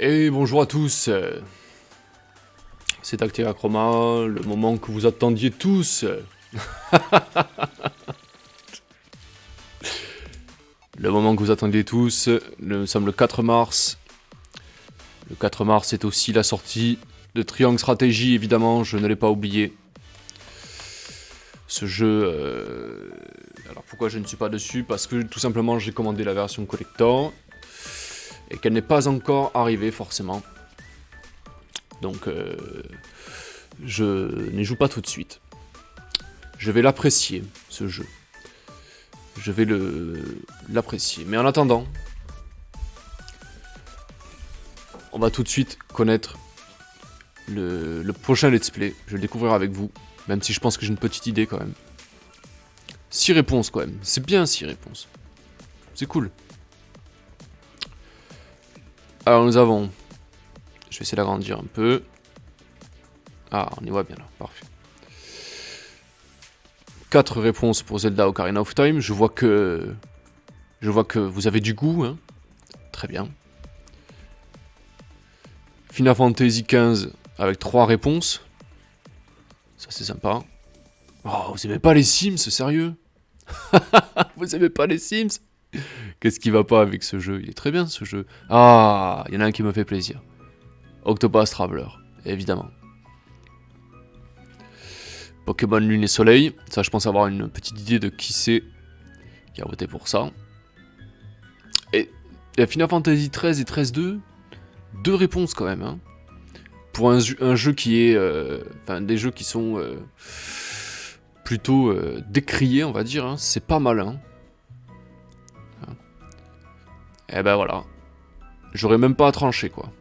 Et bonjour à tous, c'est Actea Chroma, le moment que vous attendiez tous. Le moment que vous attendiez tous, nous sommes le 4 mars. Le 4 mars est aussi la sortie de Triangle Stratégie, évidemment, je ne l'ai pas oublié. Ce jeu, alors pourquoi je ne suis pas dessus? Parce que tout simplement j'ai commandé la version collector et qu'elle n'est pas encore arrivée forcément. Donc je n'y joue pas tout de suite. Je vais l'apprécier, ce jeu. Je vais l'apprécier. Mais en attendant, on va tout de suite connaître le prochain let's play. Je le découvrirai avec vous, même si je pense que j'ai une petite idée quand même. 6 réponses quand même, c'est bien 6 réponses. C'est cool. Alors nous avons... Je vais essayer d'agrandir un peu. Ah, on y voit bien là, parfait. 4 réponses pour Zelda Ocarina of Time. Je vois que vous avez du goût, hein. Très bien. Final Fantasy XV avec 3 réponses. Ça c'est sympa. Oh, vous aimez pas les Sims, sérieux? Vous aimez pas les Sims? Qu'est-ce qui va pas avec ce jeu? Il est très bien ce jeu. Ah, il y en a un qui me fait plaisir. Octopath Traveler, évidemment. Pokémon Lune et Soleil. Ça, je pense avoir une petite idée de qui c'est qui a voté pour ça. Et Final Fantasy XIII et XIII-2, 2 réponses quand même. Hein. Pour un jeu qui est... Enfin, des jeux qui sont plutôt décriés, on va dire. Hein. C'est pas mal. Hein. Et ben voilà. J'aurais même pas à trancher, quoi.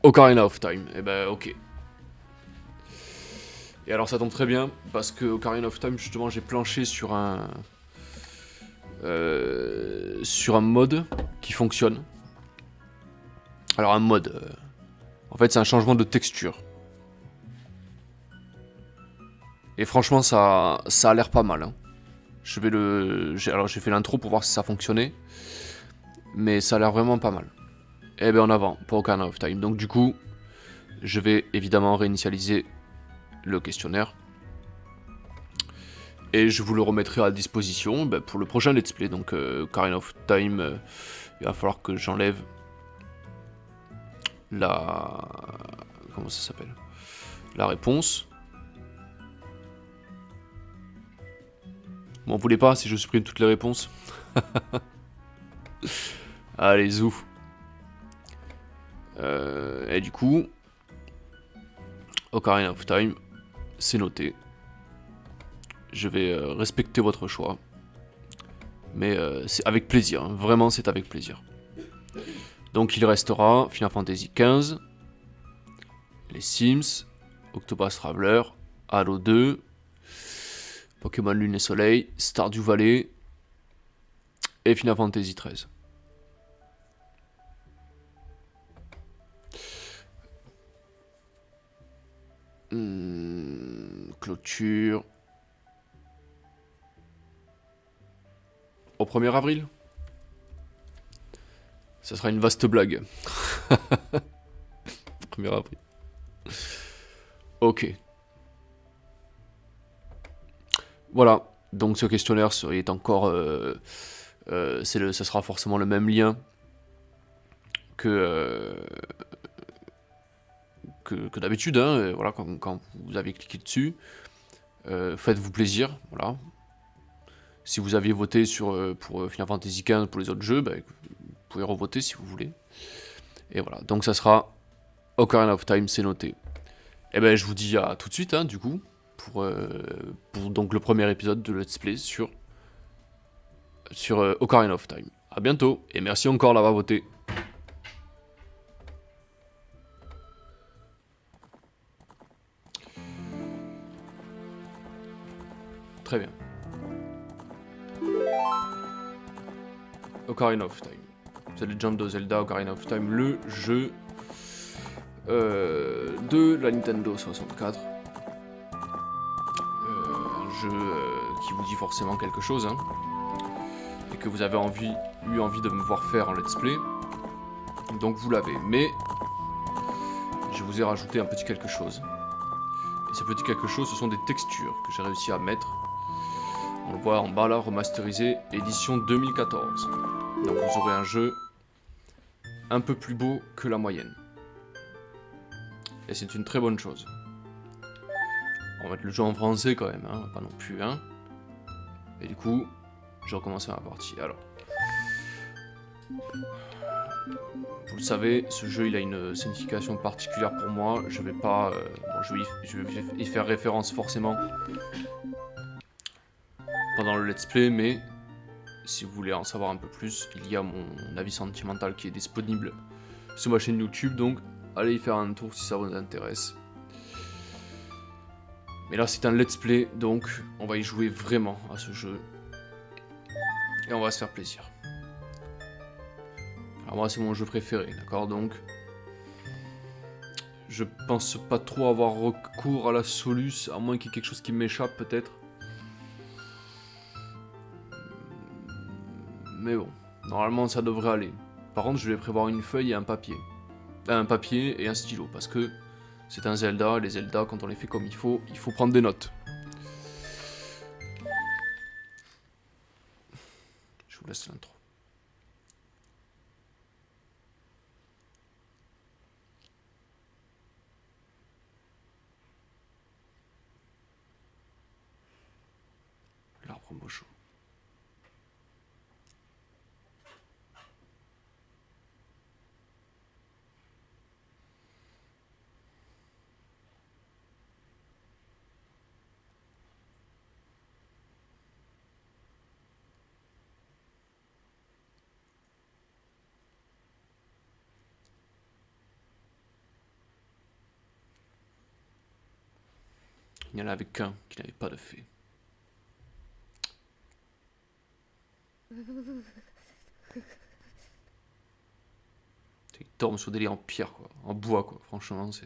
Ocarina of Time. Et ben ok. Et alors ça tombe très bien, parce que Ocarina of Time, justement, j'ai planché sur un mode qui fonctionne. Alors un mode, en fait c'est un changement de texture. Et franchement ça a l'air pas mal. Hein. Alors j'ai fait l'intro pour voir si ça fonctionnait. Mais ça a l'air vraiment pas mal. Et bien en avant pour Ocarina of Time. Donc du coup, je vais évidemment réinitialiser le questionnaire. Et je vous le remettrai à disposition pour le prochain let's play. Donc Ocarina of Time, il va falloir que j'enlève la... Comment ça s'appelle? La réponse. M'en voulez pas si je supprime toutes les réponses. Allez, zou. Et du coup, Ocarina of Time, c'est noté. Je vais respecter votre choix. Mais c'est avec plaisir, hein. Vraiment c'est avec plaisir. Donc il restera Final Fantasy XV, les Sims, Octopath Traveler, Halo 2, Pokémon Lune et Soleil, Stardew Valley et Final Fantasy XIII. Clôture. Au 1er avril? Ça sera une vaste blague. 1er avril. Ok. Voilà. Donc ce questionnaire est encore... ça sera forcément le même lien que d'habitude. Hein. Voilà, quand vous avez cliqué dessus. Faites-vous plaisir. Voilà. Si vous aviez voté pour Final Fantasy XV pour les autres jeux, vous pouvez revoter si vous voulez. Et voilà, donc ça sera Ocarina of Time, c'est noté. Et ben je vous dis à tout de suite, hein, du coup, pour donc le premier épisode de Let's Play sur Ocarina of Time. A bientôt, et merci encore d'avoir voté. Très bien. Ocarina of Time. The Legend of Zelda Ocarina of Time, le jeu de la Nintendo 64. Un jeu qui vous dit forcément quelque chose. Hein. et que vous avez eu envie de me voir faire en let's play, donc vous l'avez. Mais je vous ai rajouté un petit quelque chose. Et ce petit quelque chose, ce sont des textures que j'ai réussi à mettre. On le voit en bas là, remasterisé, édition 2014. Donc vous aurez un jeu un peu plus beau que la moyenne. Et c'est une très bonne chose. On va mettre le jeu en français quand même, hein, pas non plus, hein. Et du coup, je recommence ma partie. Alors, vous le savez, ce jeu il a une signification particulière pour moi. Je vais pas, bon, je vais y faire référence forcément pendant le let's play, mais si vous voulez en savoir un peu plus, il y a mon avis sentimental qui est disponible sur ma chaîne YouTube, donc allez y faire un tour si ça vous intéresse. Mais là c'est un let's play, donc on va y jouer vraiment à ce jeu. Et on va se faire plaisir. Alors moi c'est mon jeu préféré, d'accord, donc je pense pas trop avoir recours à la Solus, à moins qu'il y ait quelque chose qui m'échappe peut-être. Mais bon, normalement ça devrait aller. Par contre je vais prévoir une feuille et un papier. Un papier et un stylo, parce que c'est un Zelda, et les Zelda quand on les fait comme il faut prendre des notes. Je vous laisse l'intro. L'arbre mocho. Il n'y en avait qu'un qui n'avait pas de fée. Il tombe sur des lits en pierre, quoi. En bois, quoi. Franchement, c'est...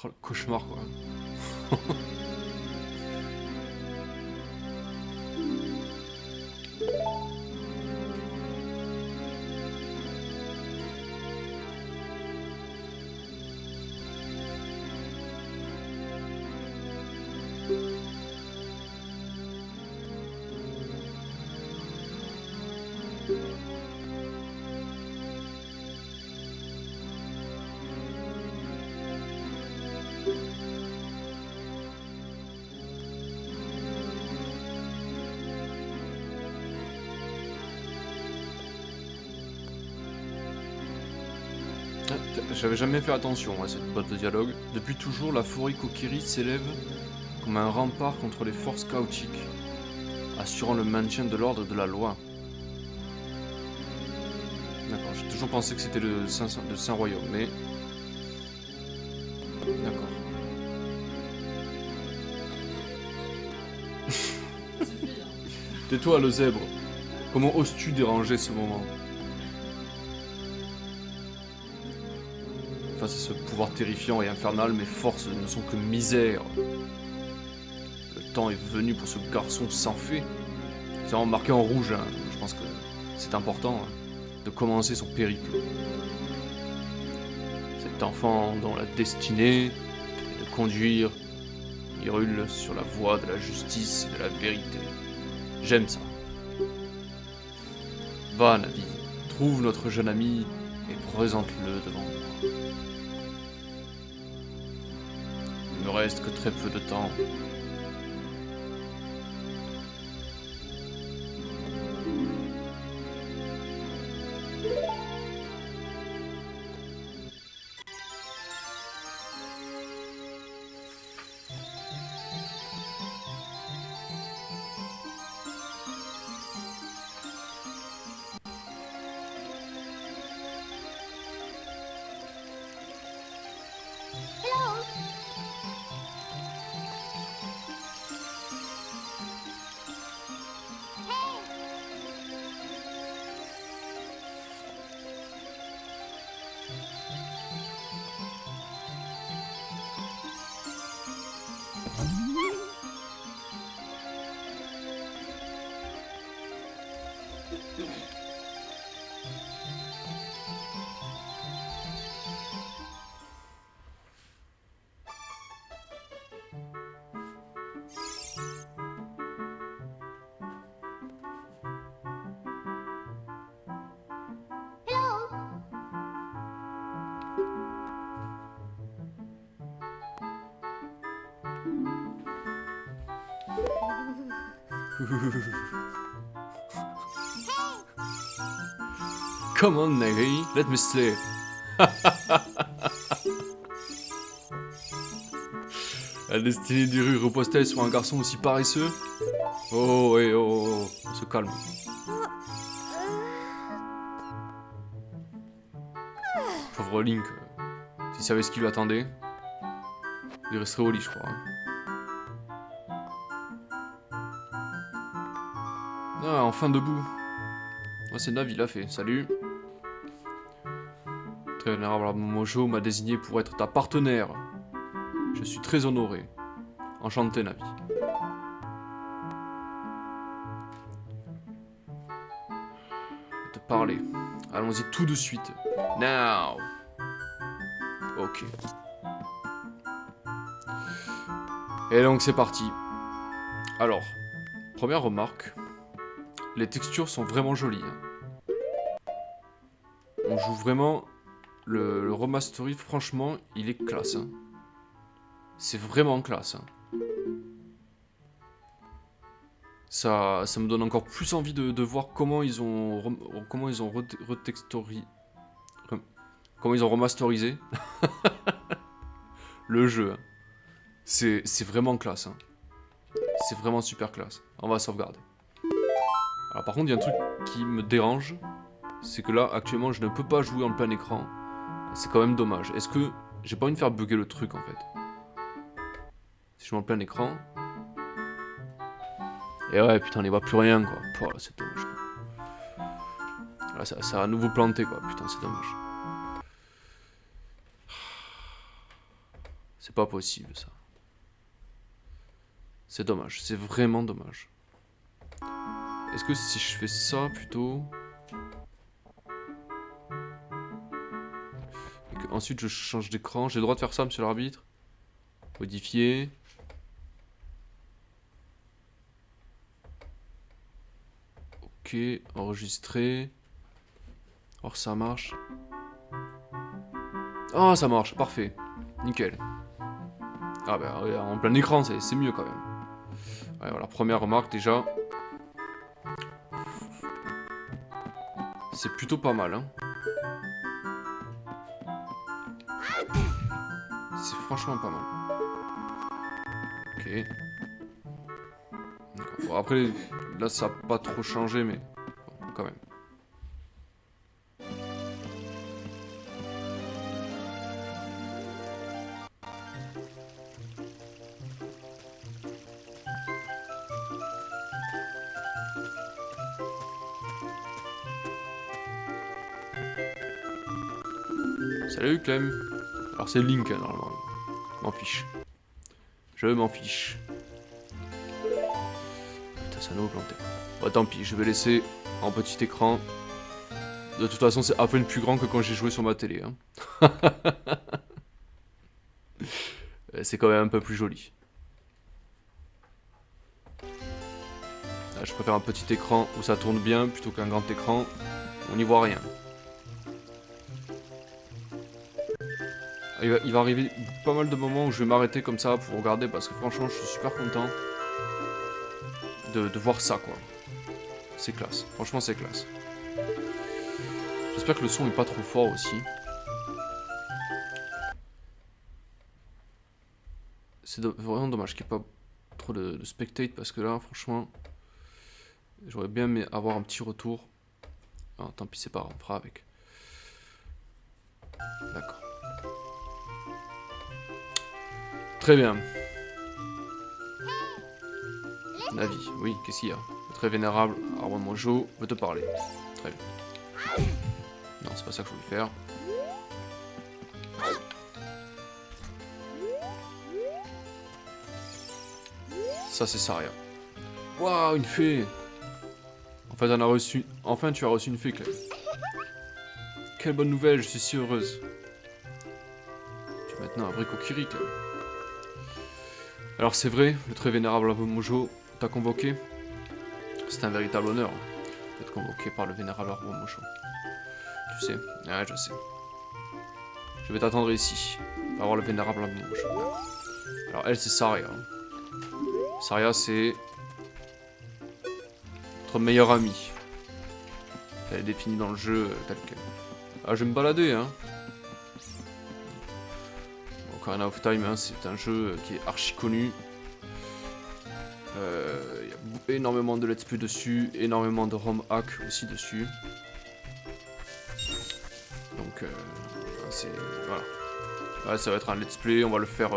Oh, le cauchemar, quoi. J'avais jamais fait attention à cette boîte de dialogue. Depuis toujours, la forêt Kokiri s'élève comme un rempart contre les forces chaotiques, assurant le maintien de l'ordre et de la loi. D'accord, j'ai toujours pensé que c'était le Saint-Royaume, mais... D'accord. Tais-toi, le zèbre. Comment oses-tu déranger ce moment? Face à ce pouvoir terrifiant et infernal, mes forces ne sont que misère. Le temps est venu pour ce garçon sans fée. C'est vraiment marqué en rouge, hein. Je pense que c'est important hein, de commencer son périple. Cet enfant dont la destinée est de conduire Hyrule sur la voie de la justice et de la vérité. J'aime ça. Va, Navi, trouve notre jeune ami et présente-le devant moi. Il ne me reste que très peu de temps. Come on, Nagui, let me sleep. La destinée du rue repose-t-elle sur un garçon aussi paresseux? Oh, ouais, oh, on se calme. Pauvre Link, s'il savait ce qui lui attendait, il resterait au lit, je crois. Ah, enfin debout. Oh, c'est Navi, il l'a fait. Salut. Très vénérable Mojo m'a désigné pour être ta partenaire. Je suis très honoré. Enchanté, Navi. Je vais te parler. Allons-y tout de suite. Now. Ok. Et donc c'est parti. Alors, première remarque. Les textures sont vraiment jolies. On joue vraiment... Le remastery, franchement, il est classe. Hein. C'est vraiment classe. Hein. Ça me donne encore plus envie de voir comment ils ont remasterisé le jeu. Hein. C'est vraiment classe. Hein. C'est vraiment super classe. On va sauvegarder. Alors par contre, il y a un truc qui me dérange. C'est que là, actuellement, je ne peux pas jouer en plein écran. C'est quand même dommage. Est-ce que... J'ai pas envie de faire bugger le truc, en fait. Si je mets en plein écran... Et ouais, putain, on n'y voit plus rien, quoi. Oh, c'est dommage. Là, ça a à nouveau planté, quoi. Putain, c'est dommage. C'est pas possible, ça. C'est dommage. C'est vraiment dommage. Est-ce que si je fais ça, plutôt... Et que ensuite, je change d'écran. J'ai le droit de faire ça, monsieur l'arbitre? Modifier... Ok, enregistrer. Or ça marche. Oh, ça marche, parfait. Nickel. Ah bah, en plein écran, c'est mieux quand même. Ouais, voilà, première remarque déjà. C'est plutôt pas mal, hein. C'est franchement pas mal. Ok. Bon, après, là, ça n'a pas trop changé, mais bon, quand même. Salut Clem. Alors c'est Link, hein, normalement. M'en fiche. Je m'en fiche. Putain, ça nous planté. Bon, tant pis, je vais laisser en petit écran. De toute façon, c'est à peine plus grand que quand j'ai joué sur ma télé. Hein. C'est quand même un peu plus joli. Là, je préfère un petit écran où ça tourne bien plutôt qu'un grand écran. On n'y voit rien. Il va arriver pas mal de moments où je vais m'arrêter comme ça pour regarder parce que franchement je suis super content de voir ça quoi. C'est classe, franchement c'est classe. J'espère que le son est pas trop fort aussi. C'est vraiment dommage qu'il n'y ait pas trop de spectate parce que là franchement j'aurais bien aimé avoir un petit retour. Ah, tant pis c'est pas grave, on fera avec. D'accord. Très bien. Navi, oui, qu'est-ce qu'il y a? Le très vénérable Arbre Mojo veut te parler. Très bien. Non, c'est pas ça que je voulais faire. Ça, c'est Saria. Waouh, une fée! En fait, enfin, tu as reçu une fée, Clem. Quelle bonne nouvelle, je suis si heureuse. Tu es maintenant un vrai Kokiri, Clem. Alors c'est vrai, le très vénérable Arbre Mojo t'a convoqué. C'est un véritable honneur d'être convoqué par le vénérable Arbre Mojo. Tu sais, ouais, je sais. Je vais t'attendre ici, pour avoir le vénérable Arbre Mojo. Alors elle, c'est Saria. Saria, c'est notre meilleur ami. Elle est définie dans le jeu tel quel. Ah, je vais me balader, hein. Ocarina of Time, hein, c'est un jeu qui est archi connu. Il y a énormément de let's play dessus, énormément de ROM hack aussi dessus. Donc, c'est... Voilà. Ouais, ça va être un let's play, on va le faire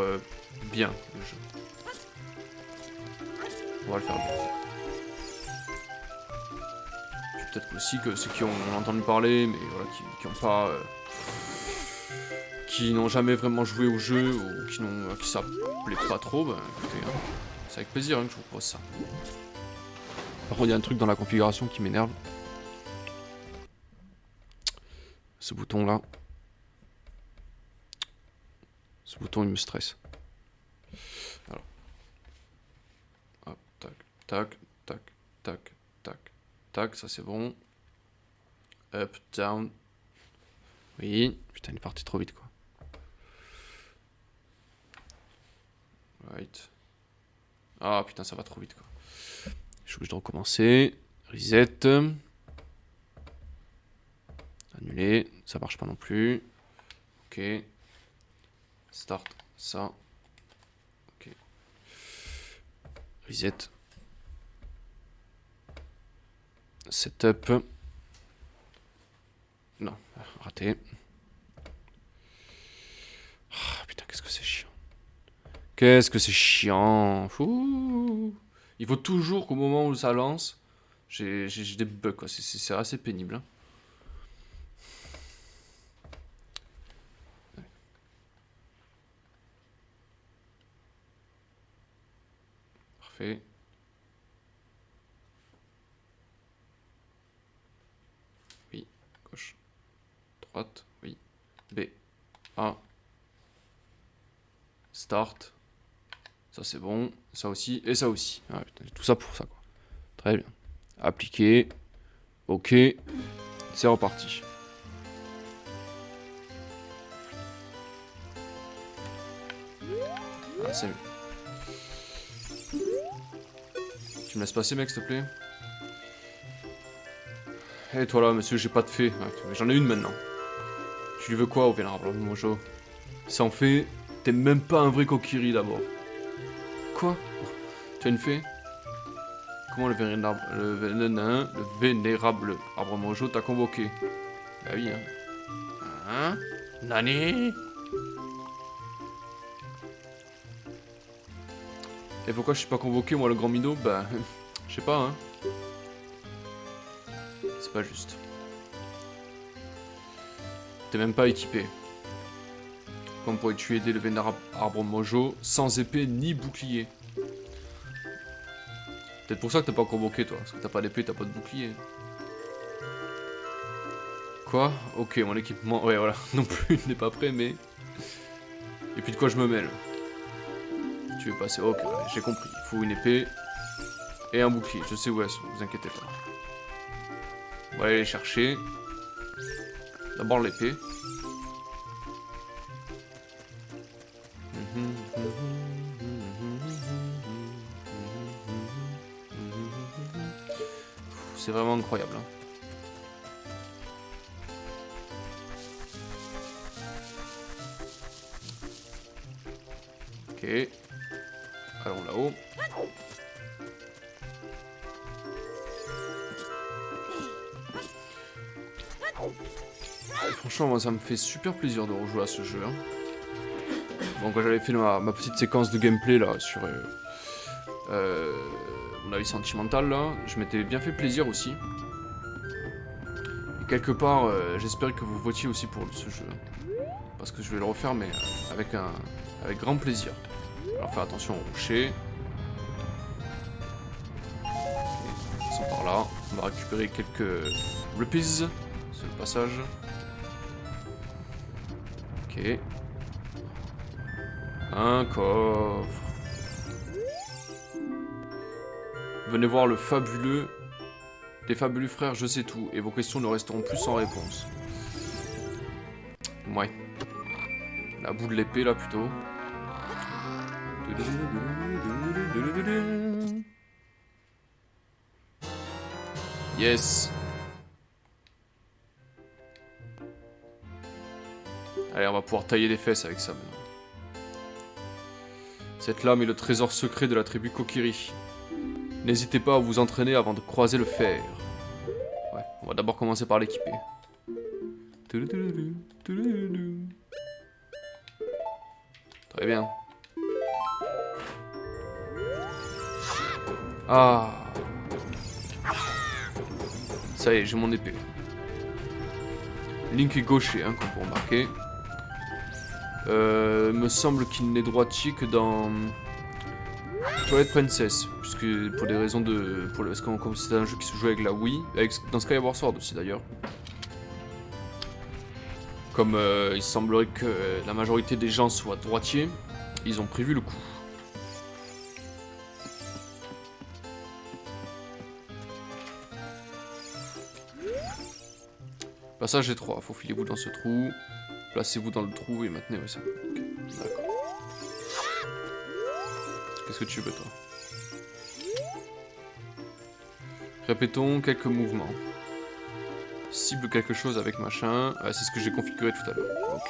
bien, le jeu. On va le faire bien. Peut-être aussi que ceux qui ont entendu parler, mais voilà, qui ont pas... qui n'ont jamais vraiment joué au jeu, ou qui ça plaît pas trop, bah écoutez, hein, c'est avec plaisir hein, que je vous propose ça. Par contre, il y a un truc dans la configuration qui m'énerve. Ce bouton là. Ce bouton il me stresse. Alors. Hop, tac, tac, tac, tac, tac, tac, ça c'est bon. Up, down. Oui, putain, il est parti trop vite quoi. Right. Ah putain, ça va trop vite quoi. Je suis obligé de recommencer. Reset. Annuler, ça marche pas non plus. Ok. Start, ça. Ok. Reset. Setup. Non, raté. Ah, putain, qu'est-ce que c'est chiant. Qu'est-ce que c'est chiant. Fou. Il faut toujours qu'au moment où ça lance, j'ai des bugs, quoi. C'est assez pénible. Hein. Parfait. Oui, gauche. Droite, oui. B. A. Start. Ça c'est bon. Ça aussi. Et ça aussi. Ah, putain, tout ça pour ça, quoi. Très bien. Appliquer. Ok. C'est reparti. Ah, c'est mieux. Tu me laisses passer, mec, s'il te plaît? Et toi là, monsieur, j'ai pas de fée. Ouais, j'en ai une maintenant. Tu lui veux quoi au vénérable Mojo? Sans fée, t'es même pas un vrai Kokiri d'abord. Quoi? Tu as une fée? Comment le vénérable arbre Mojo t'a convoqué? Bah oui, hein. Hein? Nani? Et pourquoi je suis pas convoqué, moi, le grand minot? Bah, je sais pas, hein. C'est pas juste. T'es même pas équipé. Comment pourrais-tu aider le vénérable arbre Mojo sans épée ni bouclier? Peut-être pour ça que t'as pas convoqué, toi. Parce que t'as pas d'épée, t'as pas de bouclier. Quoi? Ok, mon équipement... Ouais, voilà. Non plus, il n'est pas prêt, mais... Et puis de quoi je me mêle? Tu veux passer? Ok, j'ai compris. Il faut une épée et un bouclier. Je sais où elles sont, vous inquiétez pas. On va aller les chercher. D'abord l'épée. C'est vraiment incroyable. Hein. Ok. Allons là-haut. Franchement, moi, ça me fait super plaisir de rejouer à ce jeu. Hein. Bon, quand j'avais fait ma petite séquence de gameplay là sur mon avis sentimental là, je m'étais bien fait plaisir aussi. Et quelque part, j'espère que vous votiez aussi pour ce jeu. Parce que je vais le refaire, mais avec grand plaisir. Alors faire attention au rocher. Passons par là. On va récupérer quelques rupees sur le passage. Ok. Un coffre. Venez voir le fabuleux... Les fabuleux frères, je sais tout. Et vos questions ne resteront plus sans réponse. Ouais. La bout de l'épée, là, plutôt. Yes. Allez, on va pouvoir tailler les fesses avec ça maintenant. Cette lame est le trésor secret de la tribu Kokiri. N'hésitez pas à vous entraîner avant de croiser le fer. Ouais, on va d'abord commencer par l'équiper. Très bien. Ah. Ça y est, j'ai mon épée. Link est gaucher, hein, comme vous remarquez. Me semble qu'il n'est droitier que dans Twilight Princess, puisque pour des raisons de... parce que comme c'est un jeu qui se joue avec la Wii, dans Skyward Sword aussi d'ailleurs. Comme il semblerait que la majorité des gens soient droitiers, ils ont prévu le coup. Passage étroit, faufilez-vous dans ce trou, placez-vous dans le trou et maintenez ça. Okay. D'accord. Qu'est-ce que tu veux toi? Répétons quelques mouvements. Cible quelque chose avec machin. Ah, c'est ce que j'ai configuré tout à l'heure.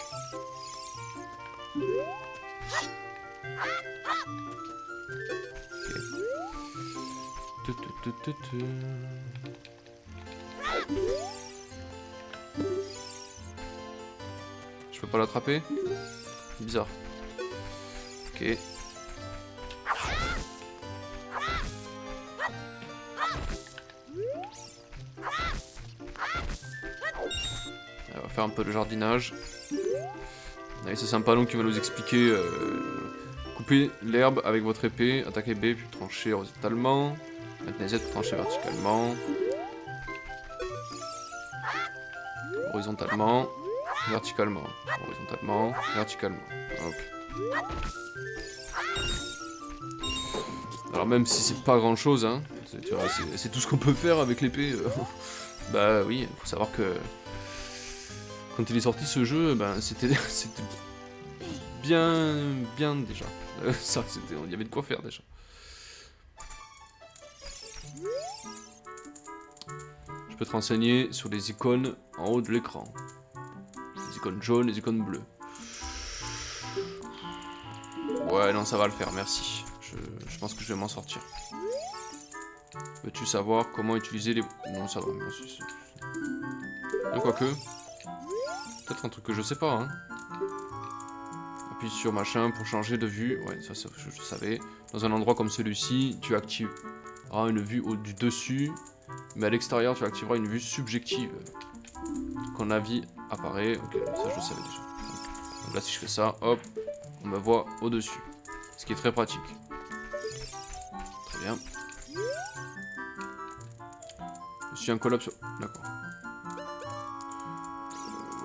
Okay. Je peux pas l'attraper? Bizarre. Ok. On va faire un peu de jardinage. Allez, c'est Sympalon qui va nous expliquer. Coupez l'herbe avec votre épée, attaquez B, puis tranchez horizontalement. Maintenez Z pour trancher verticalement. Horizontalement. Verticalement. Horizontalement. Verticalement. Ok. Alors même si c'est pas grand chose, hein, c'est tout ce qu'on peut faire avec l'épée. Bah oui, faut savoir que quand il est sorti ce jeu, ben c'était bien déjà. Ça, il y avait de quoi faire déjà. Je peux te renseigner sur les icônes en haut de l'écran. Les icônes jaunes, les icônes bleues. Ouais, non, ça va le faire, merci. Je pense que je vais m'en sortir. Veux-tu savoir comment utiliser les... Non, ça va, merci. Quoique... Peut-être un truc que je sais pas, hein. Appuie sur machin pour changer de vue. Ouais, ça je savais. Dans un endroit comme celui-ci, tu activeras une vue du dessus. Mais à l'extérieur, tu activeras une vue subjective. Quand la vie apparaît... Ok, ça je le savais déjà. Donc là, si je fais ça, hop, on me voit au-dessus. Ce qui est très pratique. Très bien. Je suis un collab sur... D'accord.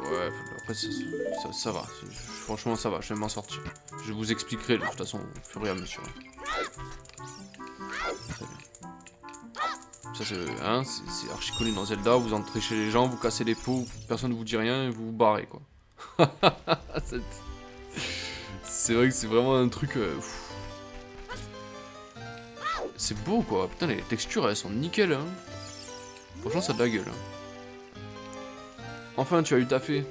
Ouais, après ça va. Franchement, ça va, je vais m'en sortir. Je vous expliquerai de toute façon au fur et à mesure. Très bien. Ça, c'est archi connu dans Zelda. Vous entrez chez les gens, vous cassez les pots, personne ne vous dit rien et vous vous barrez, quoi. C'est vrai que c'est vraiment un truc... C'est beau, quoi. Putain, les textures, elles sont nickel, hein. Franchement, ça a de la gueule. Enfin, tu as eu ta fée.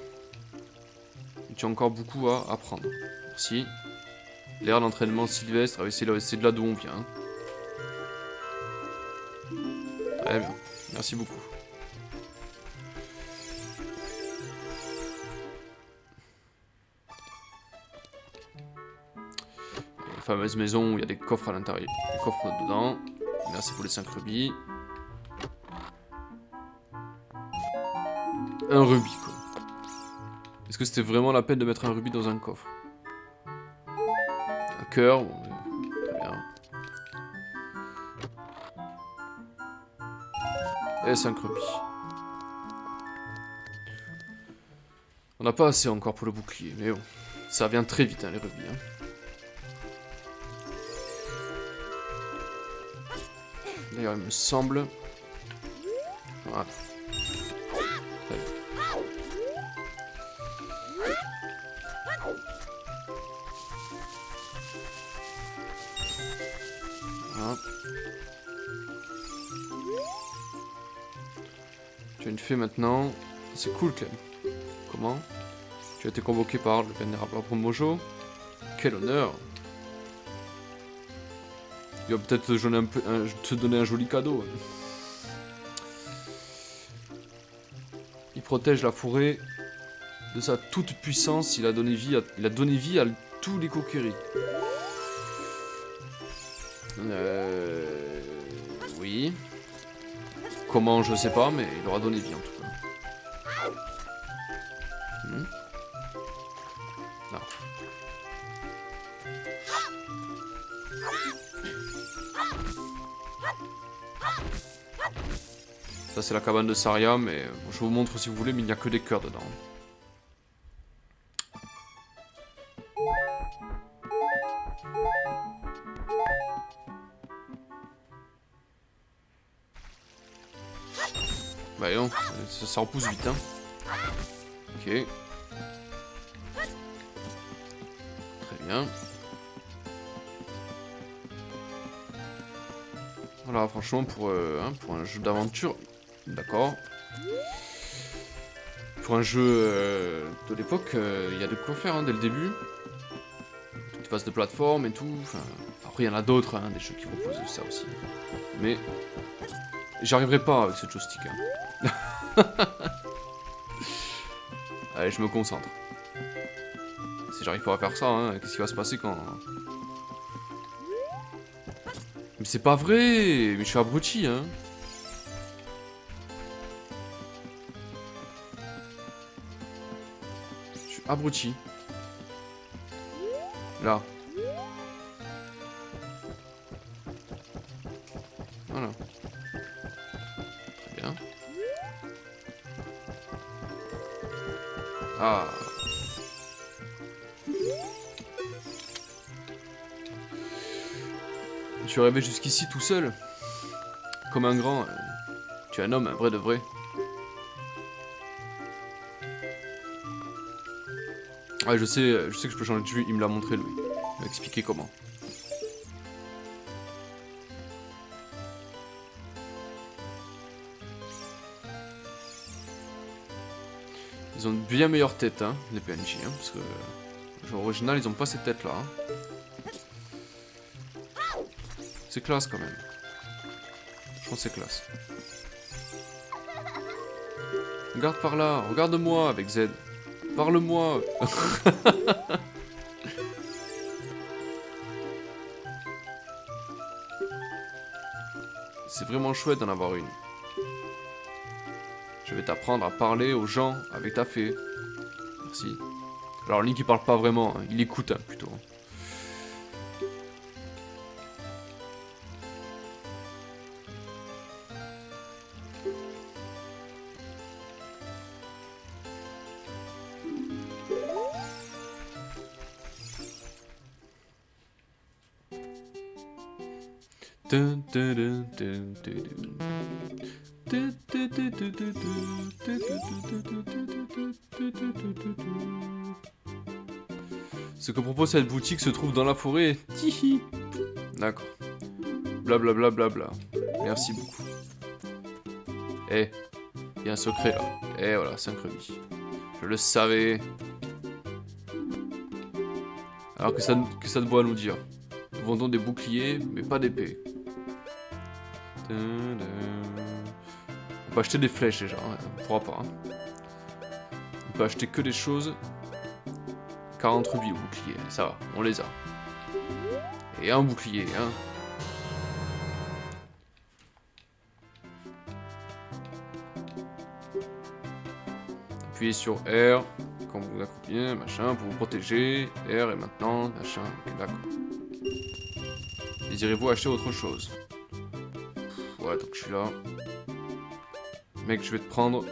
Tu as encore beaucoup à apprendre. Merci. L'air d'entraînement sylvestre, c'est de là d'où on vient. Très bien. Merci beaucoup. La fameuse maison où il y a des coffres à l'intérieur. Des coffres dedans. Merci pour les 5 rubis. Un rubis, quoi. Est-ce que c'était vraiment la peine de mettre un rubis dans un coffre? Un cœur, bon, très bien. Et 5 rubis. On n'a pas assez encore pour le bouclier, mais bon. Ça vient très vite, hein, les rubis. Hein. D'ailleurs, il me semble... Voilà. Voilà. Tu as une fée maintenant. C'est cool quand même. Comment? Tu as été convoqué par le vénérable Mojo. Quel honneur! Il va peut-être te donner un joli cadeau. Il protège la forêt de sa toute puissance. Il a donné vie à tous les Kokiri. Oui. Comment, je sais pas, mais il aura donné vie en tout cas. Non. Ça c'est la cabane de Saria, mais bon, je vous montre si vous voulez, mais il n'y a que des cœurs dedans. Bah non, ça repousse vite hein. Ok. Très bien. Voilà, franchement, pour un jeu d'aventure, d'accord. Pour un jeu de l'époque, il y a de quoi faire hein, dès le début. Toute phase de plateforme et tout. Enfin, après, il y en a d'autres, hein, des jeux qui proposent ça aussi. Mais j'arriverai pas avec ce joystick. Hein. Allez, je me concentre. Si j'arrive pas à faire ça, hein, qu'est-ce qui va se passer quand... Mais c'est pas vrai! Mais je suis abruti, hein! Je suis abruti. Là. Voilà. Très bien. Ah. Je suis arrivé jusqu'ici tout seul. Comme un grand. Tu es un homme, un vrai de vrai. Ouais, je sais que je peux changer de vue, il me l'a montré lui. Il m'a expliqué comment. Ils ont une bien meilleure tête, hein, les PNJ, hein, parce que le jeu original, ils ont pas cette tête-là. Hein. C'est classe quand même. Je pense que c'est classe. Regarde par là, regarde-moi avec Z. Parle-moi. C'est vraiment chouette d'en avoir une. Je vais t'apprendre à parler aux gens avec ta fée. Merci. Alors Link il parle pas vraiment, hein. Il écoute hein, plutôt. Ce que propose cette boutique se trouve dans la forêt. Tihi. D'accord. Blablabla. Bla, bla, bla. Merci beaucoup. Eh, il y a un secret là. Eh voilà, synchronie. Je le savais. Alors que ça de beau à nous dire. Nous vendons des boucliers, mais pas d'épée. On peut acheter des flèches déjà, hein. On pourra pas. Hein. On peut acheter que des choses. 40 rubis au bouclier, ça va, on les a. Et un bouclier, hein. Appuyez sur R quand vous accompagnez, machin, pour vous protéger. R et maintenant, machin, ok, d'accord. Désirez-vous acheter autre chose? Ouais, donc je suis là. Mec, je vais te prendre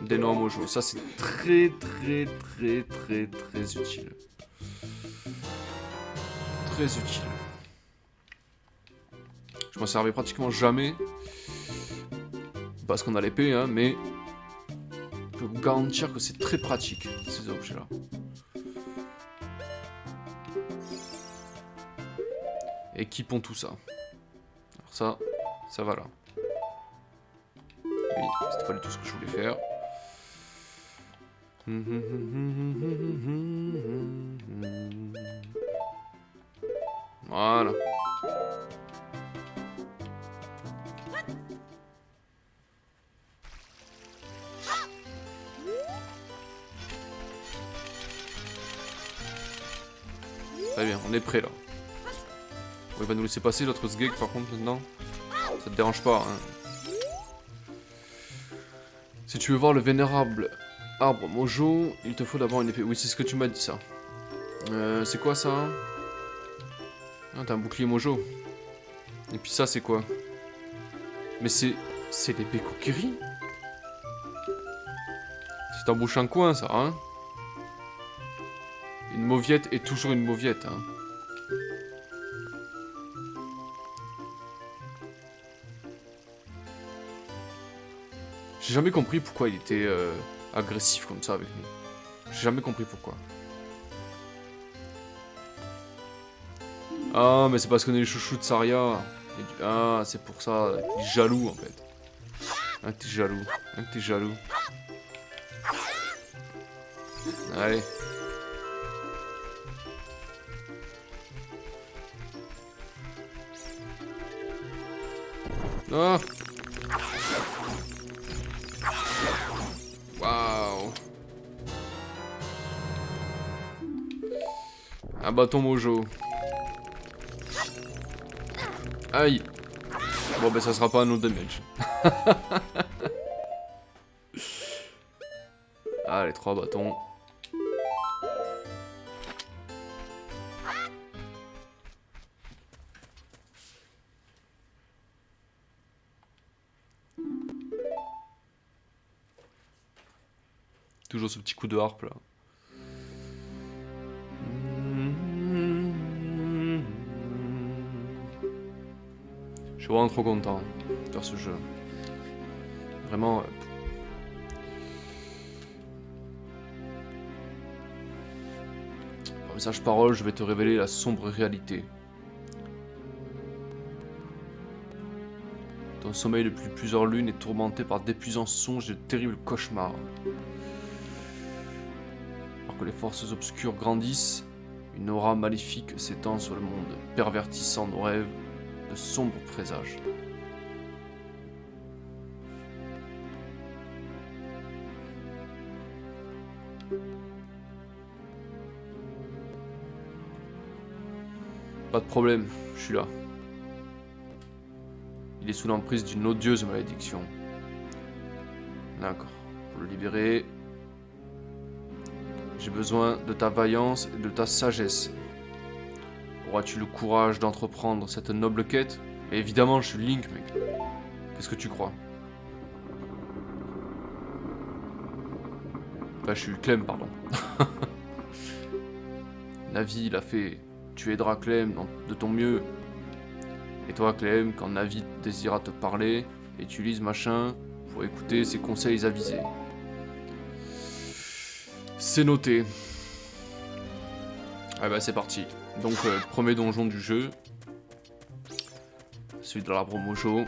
d'énormes Mojo. Ça, c'est très utile. Très utile. Je m'en servais pratiquement jamais. Parce qu'on a l'épée, hein, mais je peux vous garantir que c'est très pratique, ces objets-là. Équipons tout ça. Alors ça va là. Oui, c'était pas du tout ce que je voulais faire. Voilà. Très bien, on est prêt là. Il va nous laisser passer l'autre sgeg par contre maintenant. Ça te dérange pas, hein. Si tu veux voir le vénérable arbre Mojo, il te faut d'abord une épée. Oui, c'est ce que tu m'as dit ça. C'est quoi ça? Ah, t'as un bouclier Mojo. Et puis ça, c'est quoi? Mais c'est l'épée Kokiri? C'est un bouche un coin ça, hein? Une mauviette est toujours une mauviette, hein. J'ai jamais compris pourquoi il était agressif comme ça avec nous. J'ai jamais compris pourquoi. Ah, mais c'est parce qu'on est les chouchous de Saria. Ah, c'est pour ça. Il est jaloux en fait. Ah, t'es jaloux. Ah, t'es jaloux. Allez. Oh. Waouh. Un bâton Mojo. Aïe. Bon ben ça sera pas un autre damage. Allez, 3 bâtons. Toujours ce petit coup de harpe là. Je suis vraiment trop content de faire ce jeu. Vraiment. Par message parole, je vais te révéler la sombre réalité. Ton sommeil depuis plusieurs lunes est tourmenté par d'épuisants songes et de terribles cauchemars. Alors que les forces obscures grandissent, une aura maléfique s'étend sur le monde, pervertissant nos rêves de sombres présages. Pas de problème, je suis là. Il est sous l'emprise d'une odieuse malédiction. D'accord. Pour le libérer, j'ai besoin de ta vaillance et de ta sagesse. Auras-tu le courage d'entreprendre cette noble quête? Et évidemment, je suis Link, mec. Qu'est-ce que tu crois? Enfin, je suis Clem, pardon. Navi, il a fait... Tu aideras Clem de ton mieux. Et toi, Clem, quand Navi désira te parler, utilise machin pour écouter ses conseils avisés. C'est noté. Ah bah c'est parti. Donc premier donjon du jeu. Celui de l'arbre Mojo.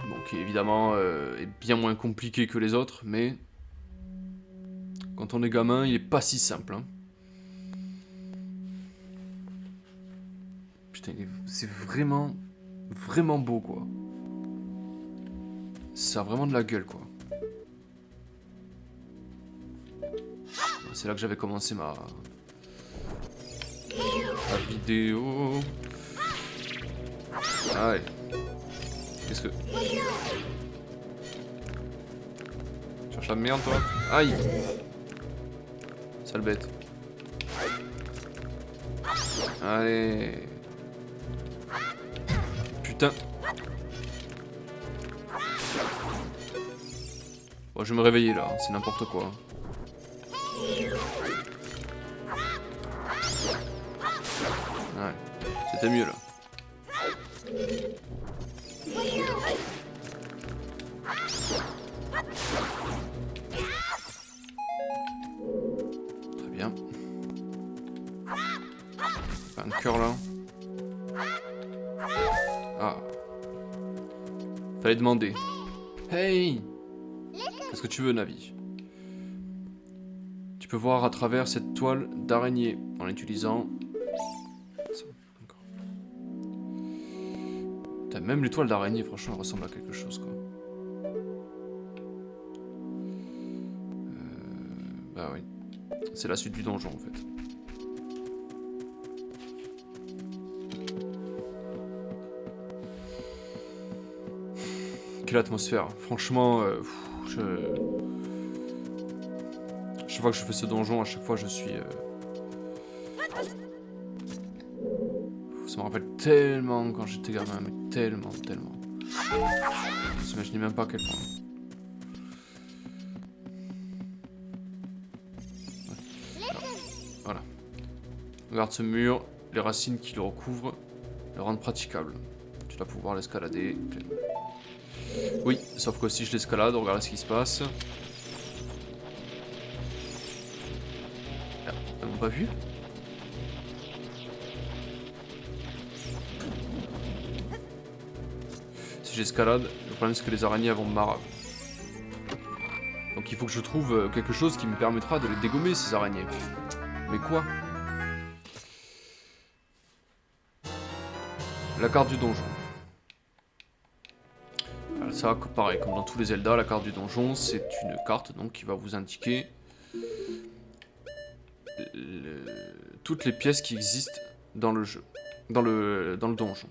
Bon, qui évidemment est bien moins compliqué que les autres, mais quand on est gamin, il est pas si simple. Hein. Putain, c'est vraiment, vraiment beau quoi. Ça a vraiment de la gueule quoi. C'est là que j'avais commencé ma vidéo. Allez. Qu'est-ce que... Tu cherches la merde toi? Aïe. Sale bête. Allez. Putain. Bon, je vais me réveiller là, c'est n'importe quoi. Ouais, c'était mieux là. Très bien. Un cœur là. Ah. Fallait demander. Hey! Qu'est-ce que tu veux, Navi? Tu peux voir à travers cette toile d'araignée en l'utilisant. Même les toiles d'araignée, franchement, elles ressemblent à quelque chose, quoi. Bah oui. C'est la suite du donjon, en fait. Quelle atmosphère. Franchement, chaque fois que je fais ce donjon, à chaque fois, je suis... Ça me rappelle tellement quand j'étais gamin, mais tellement. Vous imaginez même pas à quel point. Alors, voilà. Regarde ce mur, les racines qui le recouvrent le rendent praticable. Tu vas pouvoir l'escalader. Oui, sauf que si je l'escalade, regardez ce qui se passe. Ah, ils m'ont pas vu? Si j'escalade, le problème c'est que les araignées vont me marrer. Donc il faut que je trouve quelque chose qui me permettra de les dégommer, ces araignées. Mais quoi? La carte du donjon. Alors ça, pareil, comme dans tous les Zelda, la carte du donjon, c'est une carte donc qui va vous indiquer toutes les pièces qui existent dans le jeu, dans le donjon.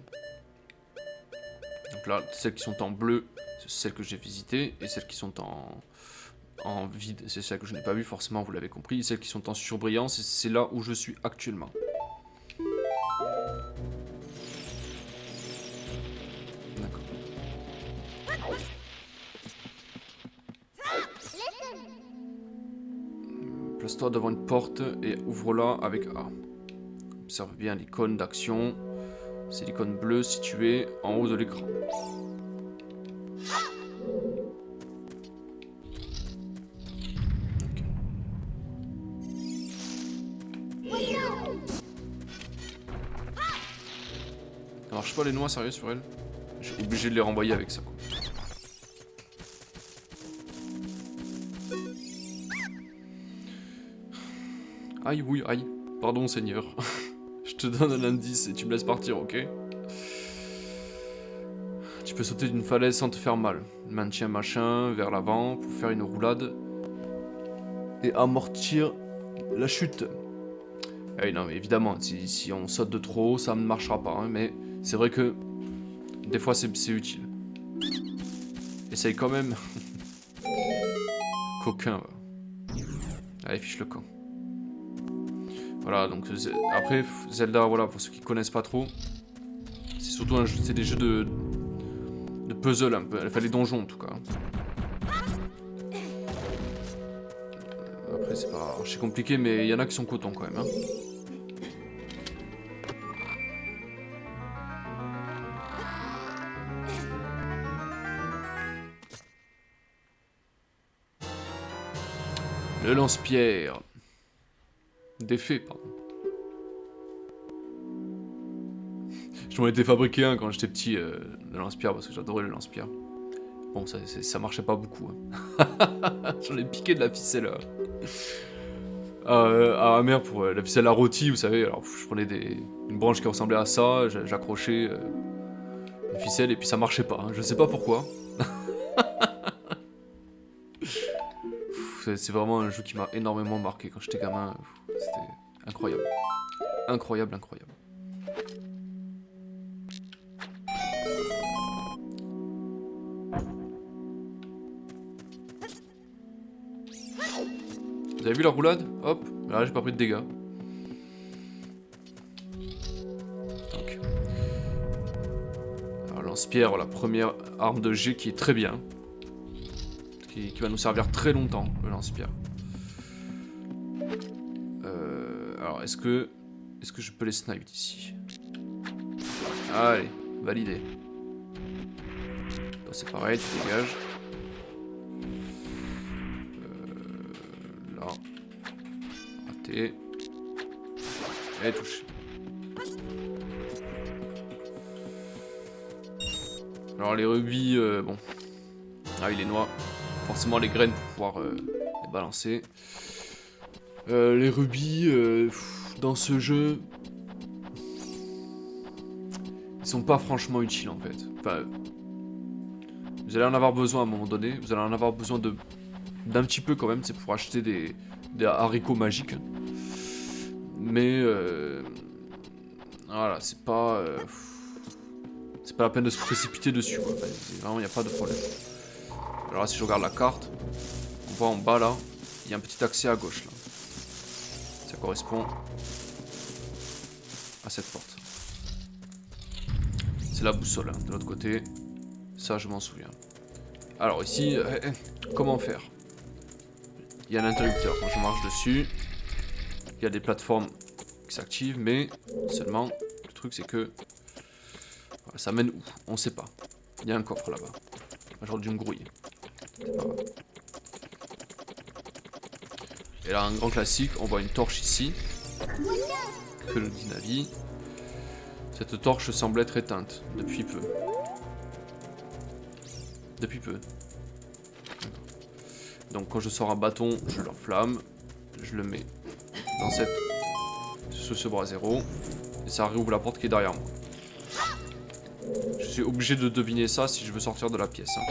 Donc là, celles qui sont en bleu, c'est celles que j'ai visitées, et celles qui sont en vide, c'est celles que je n'ai pas vues, forcément, vous l'avez compris. Et celles qui sont en surbrillant, c'est là où je suis actuellement. D'accord. Place-toi devant une porte et ouvre-la avec A. Observe bien l'icône d'action. C'est l'icône bleue située en haut de l'écran. Okay. Ça marche pas les noix, sérieux, sur elle? Je suis obligé de les renvoyer avec ça, quoi. Aïe, oui, aïe. Pardon, Seigneur. Je te donne un indice et tu me laisses partir, ok? Tu peux sauter d'une falaise sans te faire mal. Maintiens machin vers l'avant pour faire une roulade et amortir la chute. Ah oui, non, mais évidemment, si on saute de trop haut, ça ne marchera pas. Hein, mais c'est vrai que des fois, c'est utile. Essaye quand même. Coquin, va. Allez, fiche le camp. Voilà, donc après, Zelda, voilà, pour ceux qui connaissent pas trop, c'est surtout un jeu, c'est des jeux de puzzle un peu, enfin les donjons en tout cas. Après, c'est pas archi compliqué, mais il y en a qui sont cotons quand même. Hein. Le lance-pierre. D'effet, pardon. Je m'en étais fabriqué un quand j'étais petit, le lance-pierre, parce que j'adorais le lance-pierre. Bon, ça marchait pas beaucoup. Hein. J'en ai piqué de la ficelle à ma mère pour la ficelle à rôti, vous savez. Alors, je prenais une branche qui ressemblait à ça, j'accrochais une ficelle et puis ça marchait pas. Hein. Je sais pas pourquoi. C'est vraiment un jeu qui m'a énormément marqué quand j'étais gamin. C'était incroyable. Incroyable. Vous avez vu la roulade? Hop, là j'ai pas pris de dégâts. Donc. Alors lance-pierre, la première arme de G qui est très bien. Qui va nous servir très longtemps, le lance-pierre. Alors est-ce que je peux les snipe d'ici? Allez, validé. Toi c'est pareil, tu dégages. Là. Raté. Et touché. Alors les rubis, bon. Ah oui, les noix. Forcément les graines pour pouvoir les balancer. Les rubis, dans ce jeu... Ils sont pas franchement utiles en fait. Enfin... Vous allez en avoir besoin à un moment donné. Vous allez en avoir besoin d'un petit peu quand même. C'est pour acheter des haricots magiques. Mais... Voilà, c'est pas... c'est pas la peine de se précipiter dessus quoi. Enfin, vraiment, il n'y a pas de problème. Alors là, si je regarde la carte, on voit en bas là, il y a un petit accès à gauche là. Ça correspond à cette porte. C'est la boussole hein, de l'autre côté. Ça, je m'en souviens. Alors ici, comment faire? Il y a un interrupteur. Quand je marche dessus, il y a des plateformes qui s'activent, mais seulement, le truc c'est que... Voilà, ça mène où? On sait pas. Il y a un coffre là-bas. J'aurais dû me grouiller. C'est pas grave. Et là, un grand classique, on voit une torche ici. Que le dit Navi. Cette torche semble être éteinte depuis peu. Depuis peu. Donc quand je sors un bâton, je l'enflamme. Je le mets dans ce brasero. Et ça réouvre la porte qui est derrière moi. Je suis obligé de deviner ça si je veux sortir de la pièce. Hein.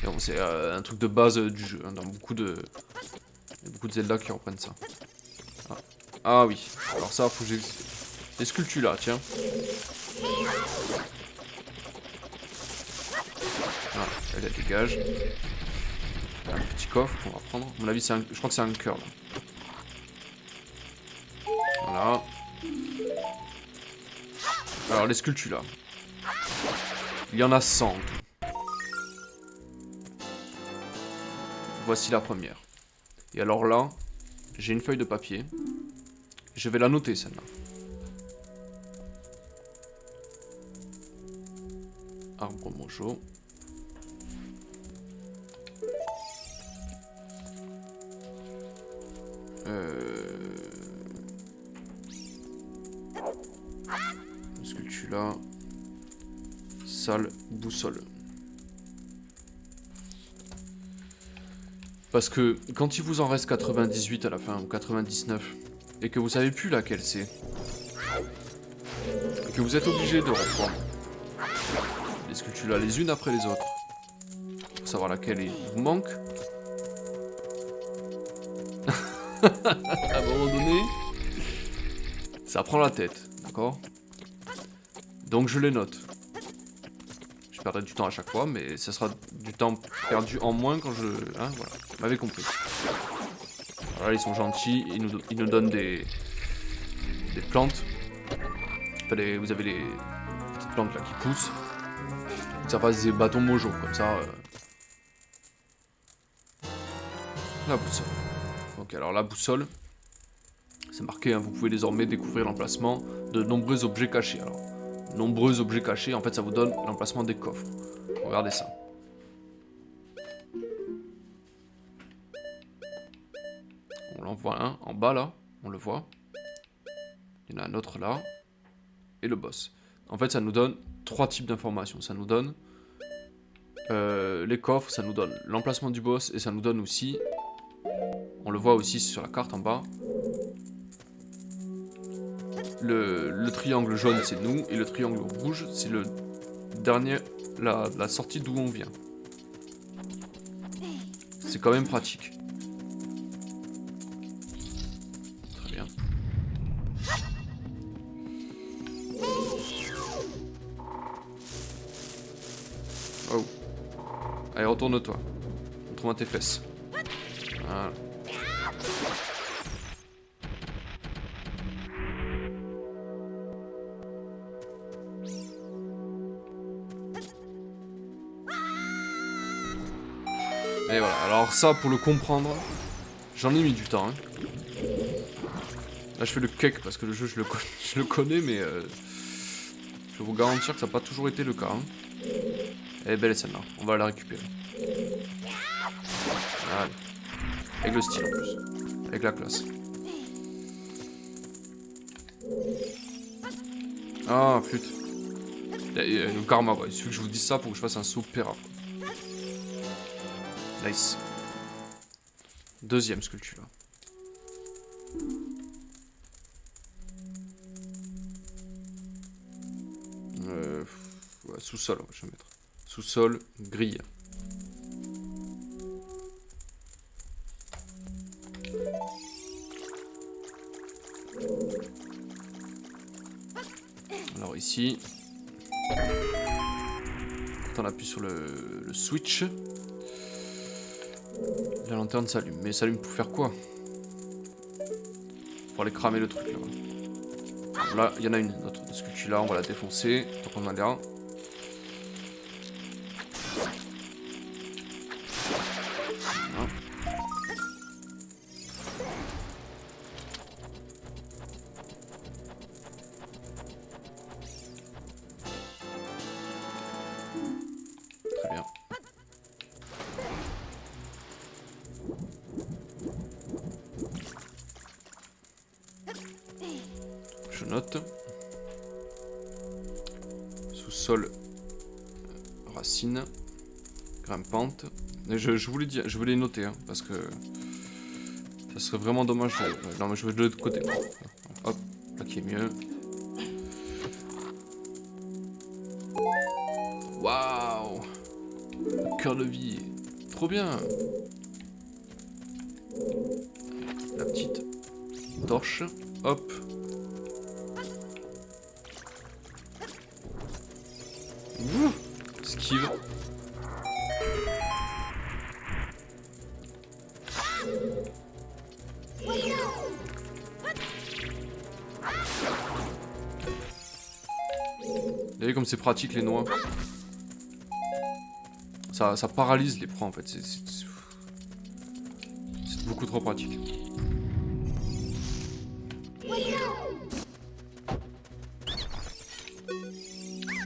Et bon, c'est un truc de base du jeu. Hein, dans beaucoup de... Il y a beaucoup de Zelda qui reprennent ça. Ah, ah oui. Alors ça, faut que j'ai... Les sculptures là, tiens. Voilà, elle dégage. Il y a un petit coffre qu'on va prendre. À mon avis, je crois que c'est un cœur là. Voilà. Alors les sculptures là. Il y en a 100 en tout. Voici la première. Et alors là, j'ai une feuille de papier. Je vais la noter celle-là. Arbre mojo. Sculpture là. Salle boussole. Parce que quand il vous en reste 98 à la fin, ou 99, et que vous savez plus laquelle c'est, et que vous êtes obligé de reprendre les sculptures là les unes après les autres, pour savoir laquelle il vous manque, à un moment donné, ça prend la tête, d'accord? Donc je les note. Je perdrai du temps à chaque fois, mais ça sera du temps perdu en moins quand je... Hein, voilà, vous m'avez compris. Voilà, ils sont gentils, ils nous donnent des plantes. Enfin, vous avez les petites plantes là qui poussent. Ça fasse des bâtons mojo, comme ça. La boussole. Ok, alors la boussole, c'est marqué, hein, vous pouvez désormais découvrir l'emplacement de nombreux objets cachés. Alors, nombreux objets cachés, en fait ça vous donne l'emplacement des coffres. Regardez ça. On en voit un en bas là, on le voit. Il y en a un autre là. Et le boss. En fait ça nous donne 3 types d'informations. Ça nous donne les coffres, ça nous donne l'emplacement du boss et ça nous donne aussi, on le voit aussi sur la carte en bas, le triangle jaune c'est nous et le triangle rouge c'est le dernier, la sortie d'où on vient. C'est quand même pratique. Très bien. Oh. Allez, retourne-toi. Montre-moi tes fesses. Voilà. Et voilà, alors ça, pour le comprendre, j'en ai mis du temps. Hein. Là, je fais le cake parce que le jeu, je le connais, mais je vais vous garantir que ça n'a pas toujours été le cas. Hein. Elle est belle celle-là, on va la récupérer. Allez. Avec le style en plus, avec la classe. Ah, flûte. Le karma, quoi. Il suffit que je vous dise ça pour que je fasse un saut Pera. Nice. Deuxième sculpture. Ouais, sous-sol, je vais mettre. Sous-sol, grille. Alors ici, quand on appuie sur le switch, la lanterne s'allume. Mais s'allume pour faire quoi? Pour aller cramer le truc là. Alors là, il y en a une autre de sculpture là, on va la défoncer. Tant qu'on en a là. Voilà. Très bien. Je note. Sous-sol, racine, grimpante. Je vous l'ai dit, je voulais noter, hein, parce que ça serait vraiment dommage. Non, mais je vais de l'autre côté. Hop, là qui est mieux. Waouh! Cœur de vie, trop bien. La petite torche, hop. Ouh, esquive. Vous voyez comme c'est pratique les noix. Ça paralyse les proies en fait. C'est beaucoup trop pratique.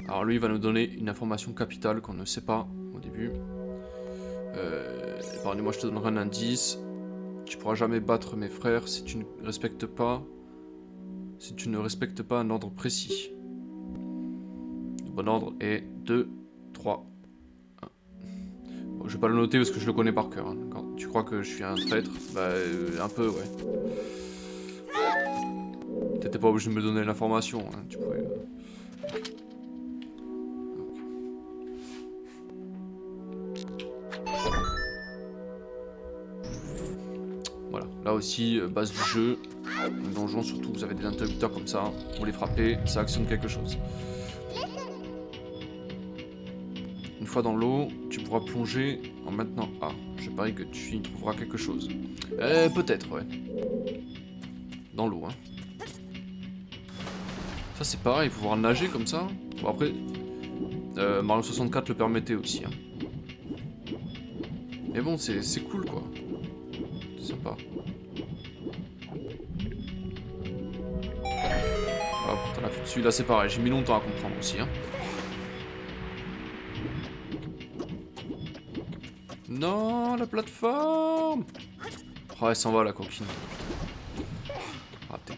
Alors lui il va nous donner une information capitale qu'on ne sait pas au début. Moi je te donnerai un indice. Tu pourras jamais battre mes frères si tu ne respectes pas un ordre précis. Le bon ordre est 2, 3, 1. Bon, je vais pas le noter parce que je le connais par cœur. Hein. Quand tu crois que je suis un traître, bah un peu ouais. T'étais pas obligé de me donner l'information, hein. Tu pouvais. Voilà, là aussi, base du jeu, le donjon surtout, vous avez des interrupteurs comme ça, vous les frappez, ça actionne quelque chose. Une fois dans l'eau, tu pourras plonger en maintenant A. Je parie que tu y trouveras quelque chose. Peut-être, ouais. Dans l'eau, hein. Ça c'est pareil, pouvoir nager comme ça. Bon après, Mario 64 le permettait aussi, hein. Mais bon, c'est cool quoi. C'est sympa. Hop, t'en as plus dessus. Là c'est pareil, j'ai mis longtemps à comprendre aussi, hein. Non, la plateforme. Oh, elle s'en va la coquine. Raté.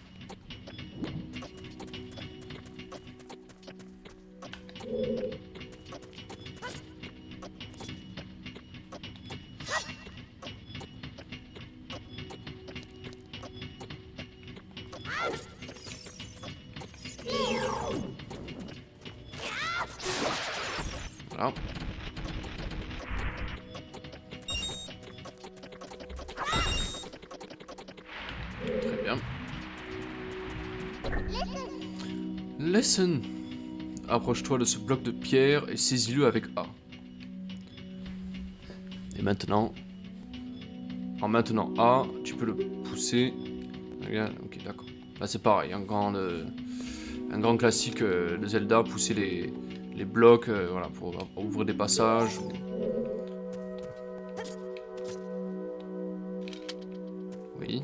Voilà. Très bien. Lesson. Approche-toi de ce bloc de pierre et saisis-le avec A. Et maintenant, en maintenant A, tu peux le pousser. Regarde, ok, d'accord. Là c'est pareil, un grand classique de Zelda, pousser les blocs, voilà, pour ouvrir des passages. Oui.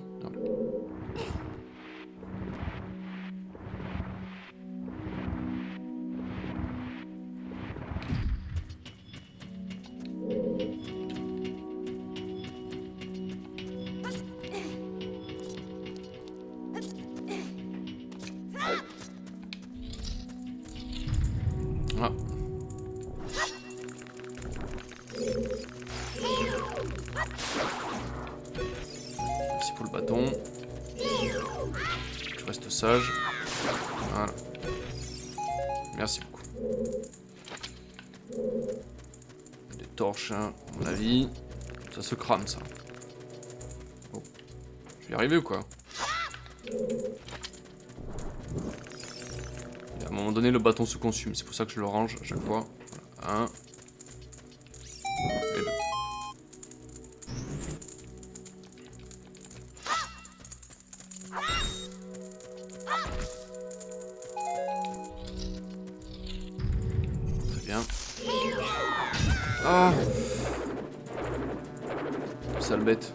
Voilà. bâton. Tu restes sage. Voilà. Merci beaucoup. Des torches, hein, à mon avis. Ça se crame, ça. Oh. Je vais y arriver ou quoi? Et à un moment donné, le bâton se consume. C'est pour ça que je le range à chaque fois. Voilà. 1. Et 2. Très bien. Ah! Sale bête.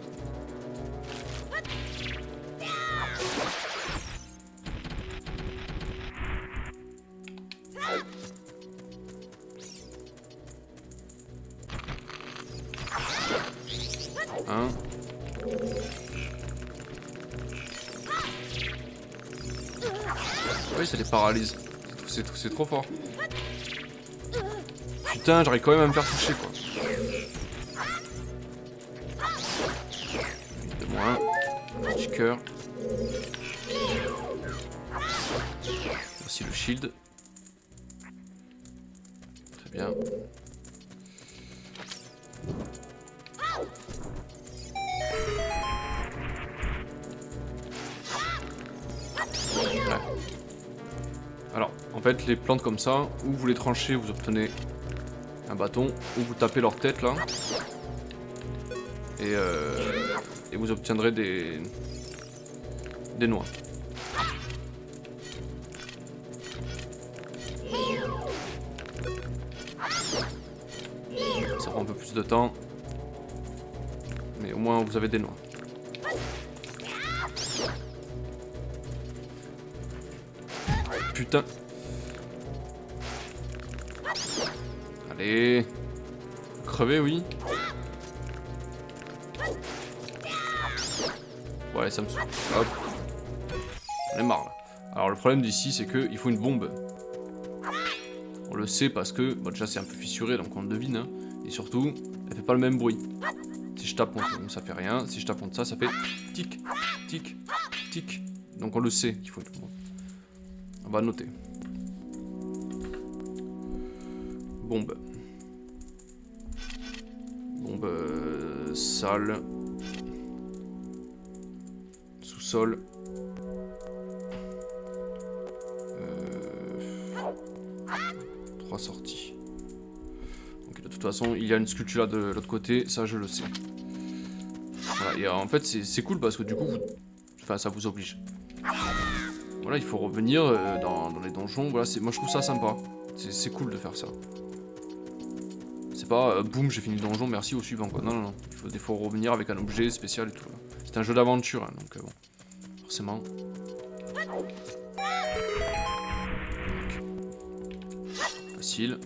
Un. Oui, ça les paralyse. C'est trop fort. Putain, j'arrive quand même à me faire toucher, quoi. De moins. Un petit cœur. Voici le shield. Très bien. Ouais. Alors, en fait, les plantes comme ça, où vous les tranchez, vous obtenez un bâton, ou vous tapez leur tête là, et vous obtiendrez des noix. Ça prend un peu plus de temps, mais au moins vous avez des noix. Putain. Allez. Crever, oui. Ouais, ça me saoule. Hop. On est marre là. Alors le problème d'ici, c'est qu'il faut une bombe. On le sait parce que, bon, déjà c'est un peu fissuré, donc on le devine. Hein. Et surtout, elle fait pas le même bruit. Si je tape contre ça fait rien. Si je tape contre ça fait tic, tic, tic. Donc on le sait qu'il faut une bombe. On va noter. Bombe. Bombe sale. Sous-sol. 3 sorties. Donc de toute façon, il y a une sculpture là de l'autre côté, ça je le sais. Voilà, et en fait c'est cool parce que du coup, enfin ça vous oblige. Voilà, il faut revenir dans les donjons. Voilà, moi je trouve ça sympa. C'est cool de faire ça. C'est pas boum, j'ai fini le donjon, merci au suivant quoi. Non, non, non. Il faut des fois revenir avec un objet spécial et tout. C'est un jeu d'aventure, hein, donc bon. Forcément. Facile.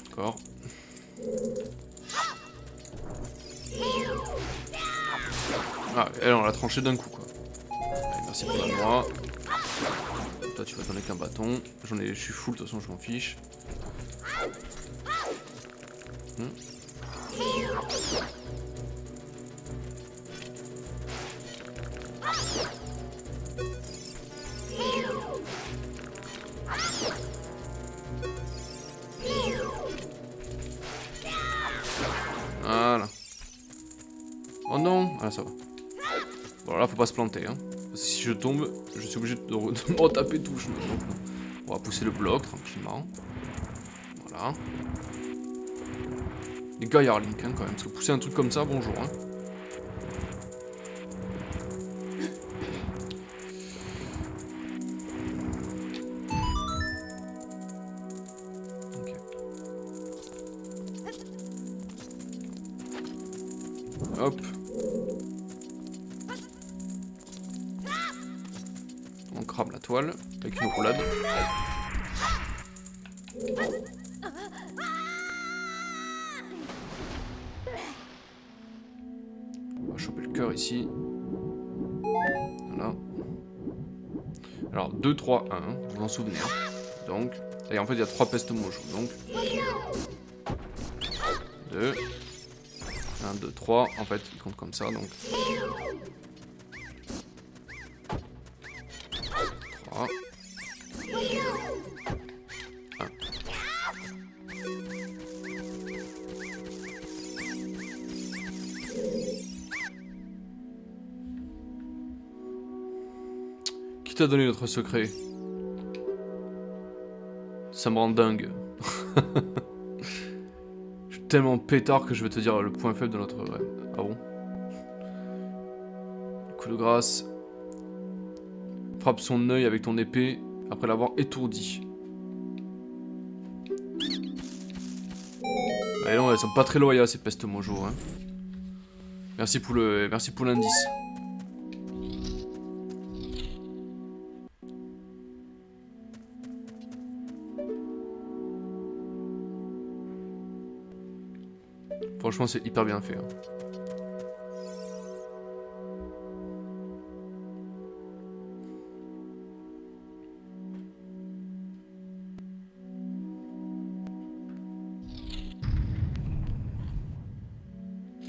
D'accord. Ah, elle on l'a tranché d'un coup quoi. Allez, merci pour la noix. Toi tu vas donner qu'un bâton. Je suis full, de toute façon je m'en fiche. Voilà. Oh non. Ah ça va. Bon là faut pas se planter hein. Parce que si je tombe, je suis obligé de me retaper tout. Donc, on va pousser le bloc tranquillement. Voilà. Les gars, il Link hein, quand même. Parce que pousser un truc comme ça, bonjour. Hein. Okay. Hop. On crame la toile avec une roulade. On va choper le cœur ici. Voilà. Alors 2, 3, 1, vous vous en souvenez. Donc, et en fait il y a 3 pestes mojo. Donc 2, 1, 2, 3. En fait, il compte comme ça. Donc 3, 1. Qui t'a donné notre secret? Ça me rend dingue. Je suis tellement pétard que je vais te dire le point faible de notre rêve. Ah bon? Coup de grâce. Frappe son œil avec ton épée après l'avoir étourdi. Bah non, elles sont pas très loyales ces pestes mojo. Hein. Merci pour l'indice. Franchement, c'est hyper bien fait. Hein.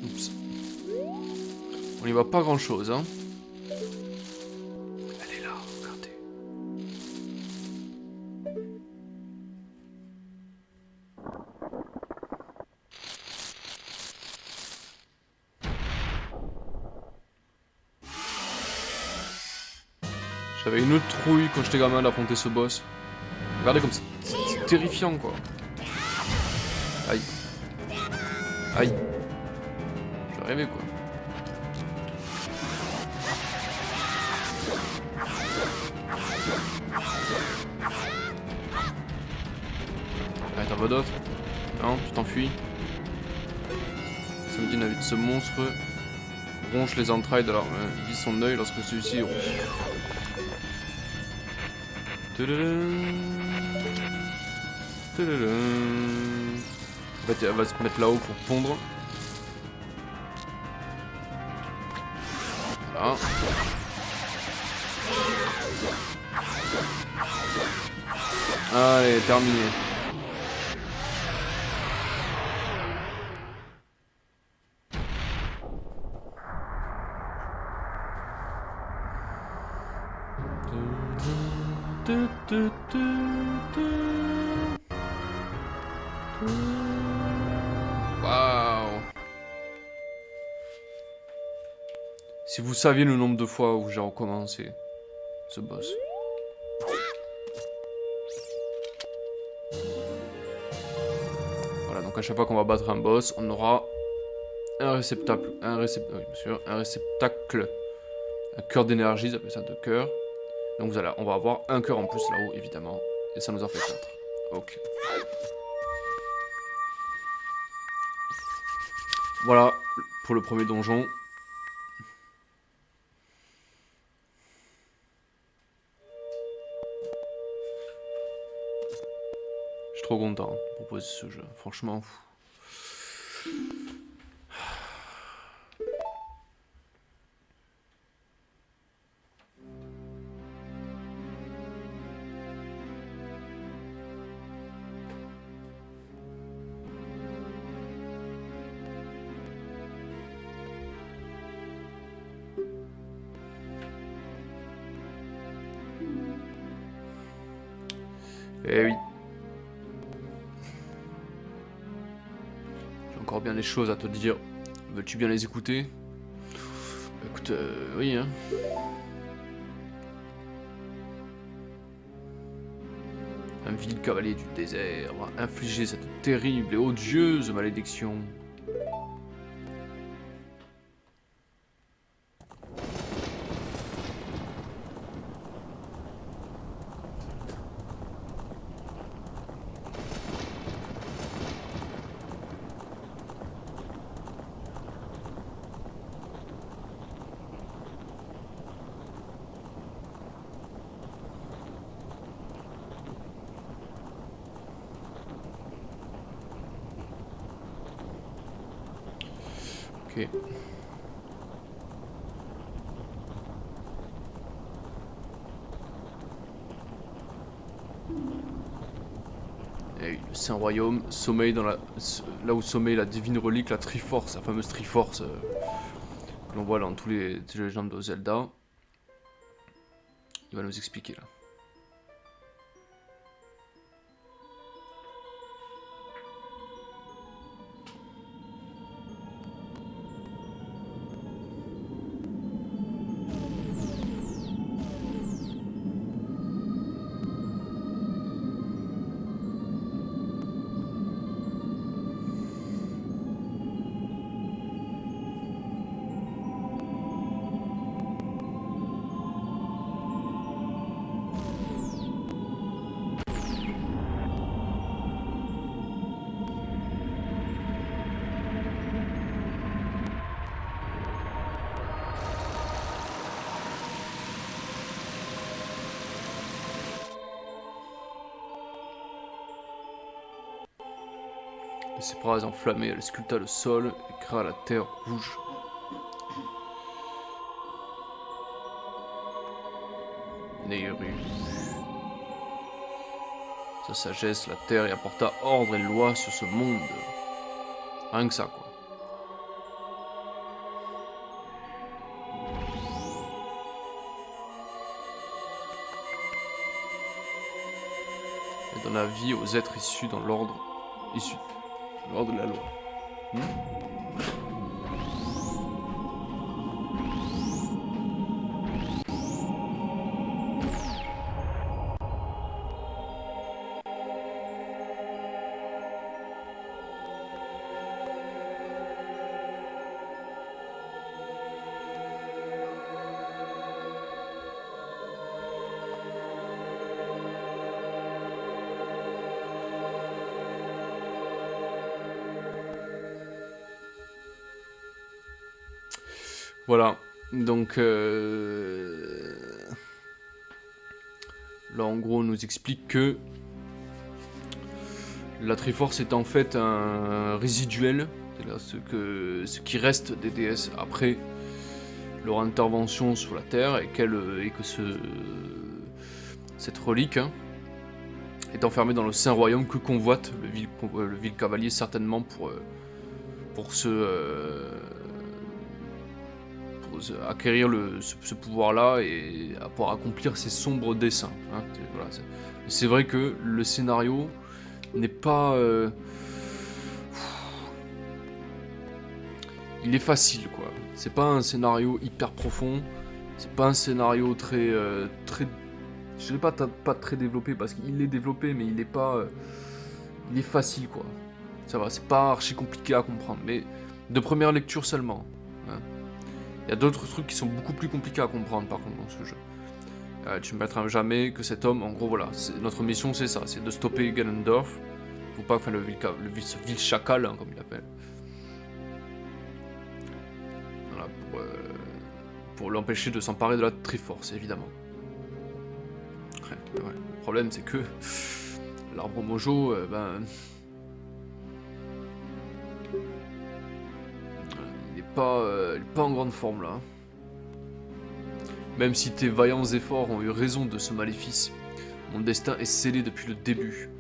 Oups. On y voit pas grand chose. Hein. Elle est là, regardez. J'avais une autre trouille quand j'étais gamin d'affronter ce boss. Regardez comme c'est terrifiant quoi. Aïe. Aïe. J'ai rêvé quoi. Allez, t'en veux d'autres? Non, tu t'enfuis. Ça me dit une avis. Ce monstre ronge les entrailles de leur... vise son œil lorsque celui-ci est rouge. En fait, elle va se mettre là-haut pour pondre. Voilà. Allez, terminé. Waouh. Si vous saviez le nombre de fois où j'ai recommencé ce boss. Voilà, donc à chaque fois qu'on va battre un boss, on aura un réceptacle, oui, monsieur, un réceptacle, un cœur d'énergie, ça appelle ça de cœur. Donc voilà, on va avoir un cœur en plus là-haut, évidemment, et ça nous en fait 4. Ok. Voilà pour le premier donjon. Je suis trop content de proposer ce jeu, franchement. Eh oui. J'ai encore bien des choses à te dire. Veux-tu bien les écouter? Écoute, oui, hein. Un vil cavalier du désert va infliger cette terrible et odieuse malédiction. Ok. Et le Saint-Royaume sommeille dans la... Là où sommeille la divine relique, la Triforce, la fameuse Triforce que l'on voit dans tous les légendes de Zelda. Il va nous expliquer là. De ses bras enflammés, elle sculpta le sol et créa la terre rouge. Nehru. Sa sagesse, la terre y apporta ordre et loi sur ce monde. Rien que ça, quoi. Elle donne la vie aux êtres issus dans l'ordre de la loi. Voilà, donc là en gros on nous explique que la Triforce est en fait un résiduel, c'est-à-dire ce qui reste des déesses après leur intervention sur la Terre et que cette relique est enfermée dans le Saint Royaume que convoite le vil cavalier certainement pour acquérir ce pouvoir-là et pour accomplir ses sombres desseins. Hein. Voilà, c'est vrai que le scénario n'est pas... il est facile, quoi. C'est pas un scénario hyper profond, c'est pas un scénario très... je dirais pas très développé, parce qu'il est développé, mais il est pas... il est facile, quoi. Ça va, c'est pas archi compliqué à comprendre, mais de première lecture seulement. Hein. Il y a d'autres trucs qui sont beaucoup plus compliqués à comprendre par contre dans ce jeu. Tu ne mettras jamais que cet homme, en gros voilà, notre mission c'est ça, c'est de stopper Ganondorf, faut pas faire ce vil chacal hein, comme il l'appelle. Voilà, pour l'empêcher de s'emparer de la Triforce évidemment. Ouais, le problème c'est que l'arbre Mojo, il est pas en grande forme là. Même si tes vaillants efforts ont eu raison de ce maléfice, mon destin est scellé depuis le début.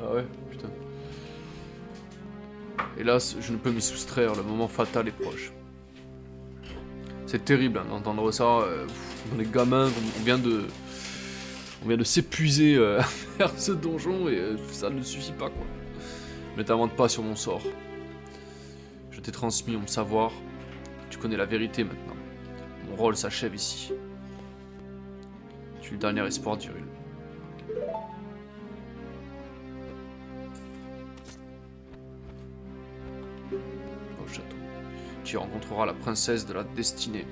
Ah ouais, putain. Hélas, je ne peux m'y soustraire, le moment fatal est proche. C'est terrible hein, d'entendre ça. On est gamins, on vient de s'épuiser à faire ce donjon et ça ne suffit pas quoi. Ne t'invente pas sur mon sort. Je t'ai transmis mon savoir, tu connais la vérité maintenant. Mon rôle s'achève ici. Tu es le dernier espoir d'Hyrule. Au château. Tu y rencontreras la princesse de la destinée.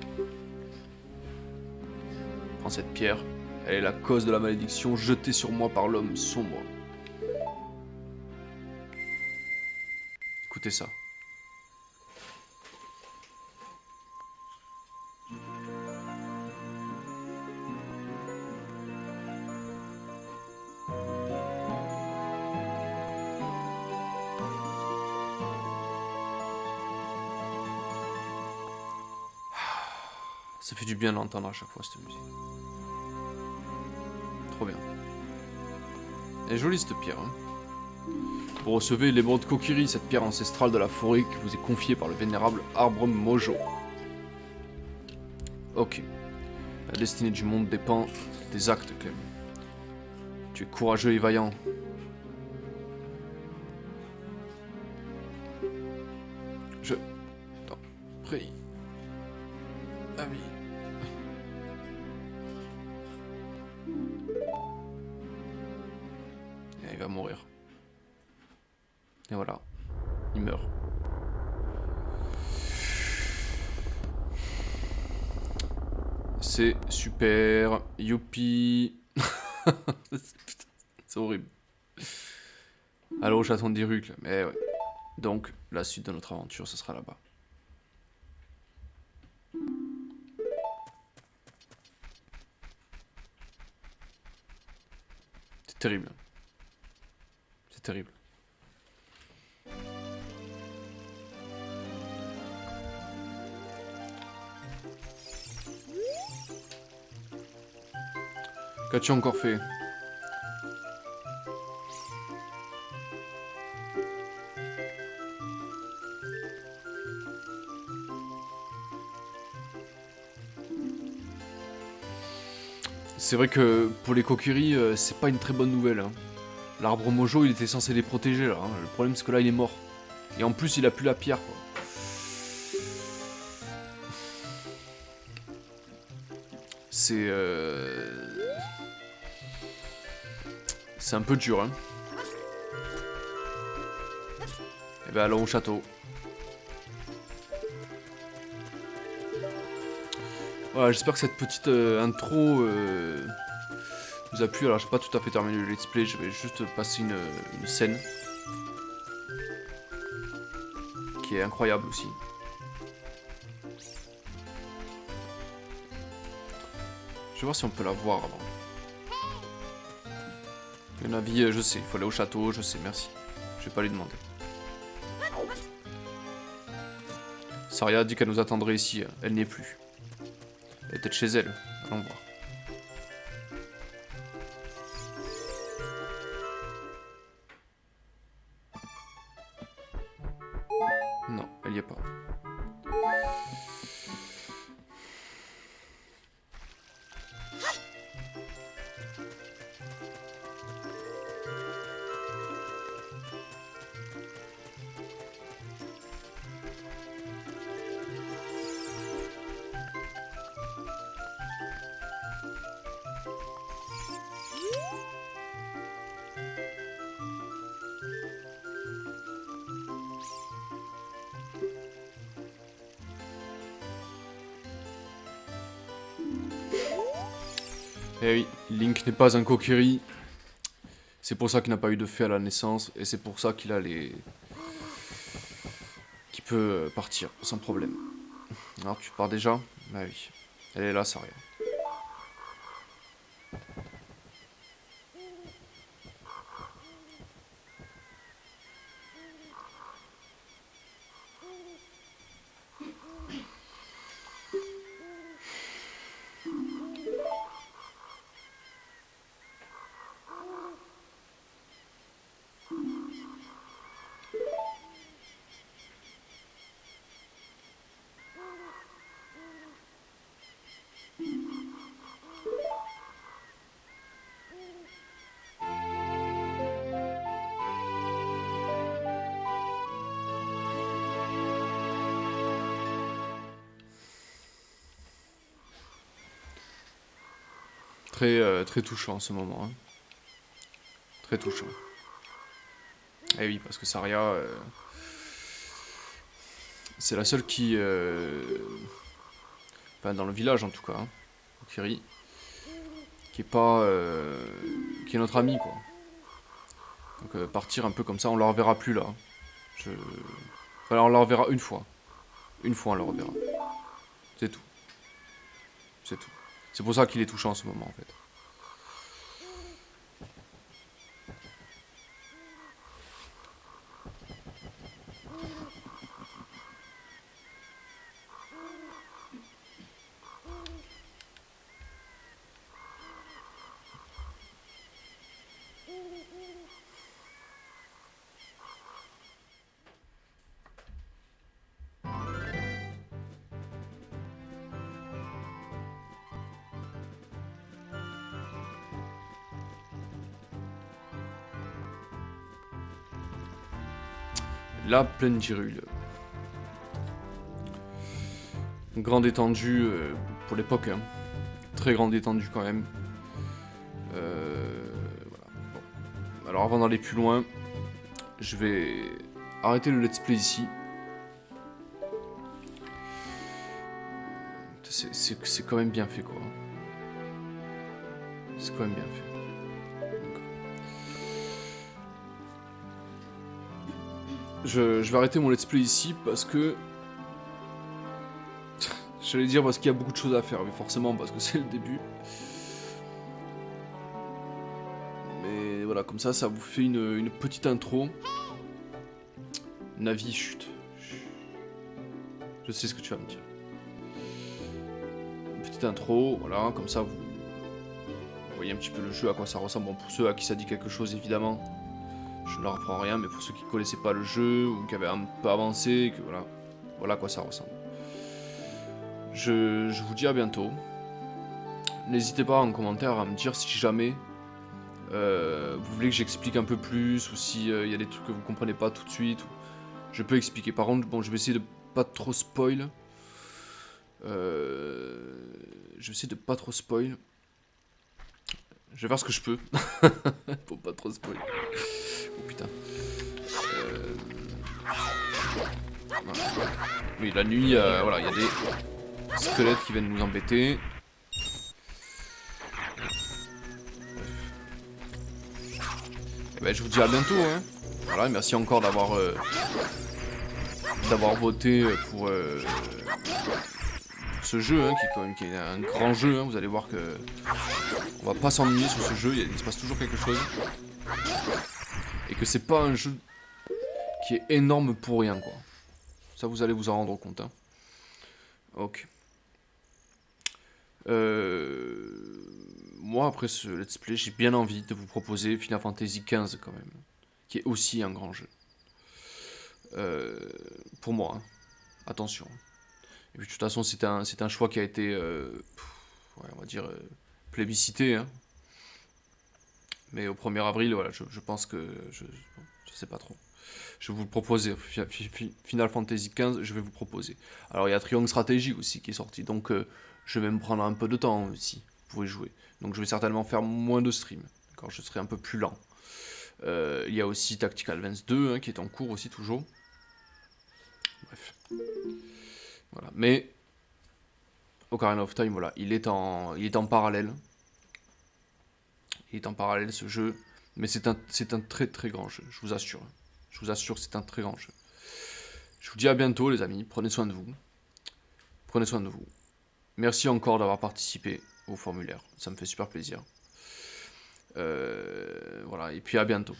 Prends cette pierre, elle est la cause de la malédiction jetée sur moi par l'homme sombre. Écoutez ça. Ça fait du bien de l'entendre à chaque fois, cette musique. Trop bien. Elle est jolie, cette pierre. Hein. Vous recevez l'émeraude Kokiri, cette pierre ancestrale de la forêt qui vous est confiée par le vénérable arbre Mojo. Ok. La destinée du monde dépend des actes, Clem. Tu es courageux et vaillant. Je t'en prie. Ami. Et il va mourir. Et voilà. Il meurt. C'est super. Youpi. C'est horrible. Allô, chaton d'Irucle. Mais ouais. Donc, la suite de notre aventure, ce sera là-bas. C'est terrible. C'est terrible. Qu'as-tu encore fait? C'est vrai que pour les Kokiri, c'est pas une très bonne nouvelle. Hein. L'arbre Mojo, il était censé les protéger là. Hein. Le problème, c'est que là, il est mort. Et en plus, il a plus la pierre, quoi. C'est un peu dur, hein. Et ben allons au château. Voilà, j'espère que cette petite intro vous a plu. Alors, j'ai pas tout à fait terminé le let's play, je vais juste passer une scène qui est incroyable aussi. Je vais voir si on peut la voir avant. Le navire, je sais, il faut aller au château, je sais, merci. Je vais pas lui demander. Saria a dit qu'elle nous attendrait ici, elle n'y est plus. Elle est peut-être chez elle, allons voir. Non, elle y est pas. Eh oui, Link n'est pas un Kokiri. C'est pour ça qu'il n'a pas eu de fée à la naissance, et c'est pour ça qu'il a les... qu'il peut partir, sans problème. Alors tu pars déjà? Bah oui. Elle est là, Saria. Très touchant ce moment. Hein. Très touchant. Eh oui, parce que Saria, c'est la seule qui... Enfin, dans le village en tout cas, hein, Kokiri, qui est pas... qui est notre ami, quoi. Donc partir un peu comme ça, on la reverra plus là. Enfin, on la reverra une fois. Une fois on la reverra. C'est tout. C'est tout. C'est pour ça qu'il est touchant en ce moment en fait. La plaine d'Hyrule. Grande étendue pour l'époque, hein. Très grande étendue quand même. Voilà. Bon. Alors avant d'aller plus loin, je vais arrêter le let's play ici. C'est quand même bien fait quoi. C'est quand même bien fait. Je vais arrêter mon let's play ici parce que... J'allais dire parce qu'il y a beaucoup de choses à faire, mais forcément parce que c'est le début. Mais voilà, comme ça vous fait une petite intro. Navi, chut. Je sais ce que tu vas me dire. Une petite intro, voilà, comme ça vous voyez un petit peu le jeu, à quoi ça ressemble. Bon, pour ceux à qui ça dit quelque chose, évidemment, je ne leur apprends rien, mais pour ceux qui ne connaissaient pas le jeu, ou qui avaient un peu avancé, que voilà à quoi ça ressemble. Je vous dis à bientôt. N'hésitez pas en commentaire à me dire si jamais vous voulez que j'explique un peu plus, ou s'il y a des trucs que vous comprenez pas tout de suite. Je peux expliquer. Par contre, bon, je vais essayer de pas trop spoil. Je vais essayer de pas trop spoil. Je vais faire ce que je peux. Pour pas trop spoil. Oh putain. Voilà. Oui, la nuit, voilà, il y a des squelettes qui viennent nous embêter. Et ben, je vous dis à bientôt. Hein. Voilà, et merci encore d'avoir voté pour ce jeu, hein, qui est un grand jeu. Hein. Vous allez voir que on va pas s'ennuyer sur ce jeu. Il se passe toujours quelque chose. Et que c'est pas un jeu qui est énorme pour rien, quoi. Ça, vous allez vous en rendre compte. Hein. Ok. Moi, après ce let's play, j'ai bien envie de vous proposer Final Fantasy XV quand même, qui est aussi un grand jeu. Pour moi, hein. Attention. Et puis de toute façon, c'est un choix qui a été, ouais, on va dire, plébiscité. Hein. Mais au 1er avril, voilà, je pense que... Je sais pas trop. Je vais vous le proposer. Final Fantasy XV, je vais vous proposer. Alors, il y a Triangle Stratégie aussi qui est sorti. Donc, je vais me prendre un peu de temps aussi. Vous pouvez jouer. Donc, je vais certainement faire moins de stream. Quand je serai un peu plus lent. Il y a aussi Tactical Advance 2 hein, qui est en cours aussi toujours. Bref. Voilà. Mais Ocarina of Time, voilà, il est en parallèle. Il est en parallèle ce jeu. Mais c'est un très très grand jeu, je vous assure. Je vous assure, c'est un très grand jeu. Je vous dis à bientôt les amis, prenez soin de vous. Prenez soin de vous. Merci encore d'avoir participé au formulaire, ça me fait super plaisir. Voilà, et puis à bientôt.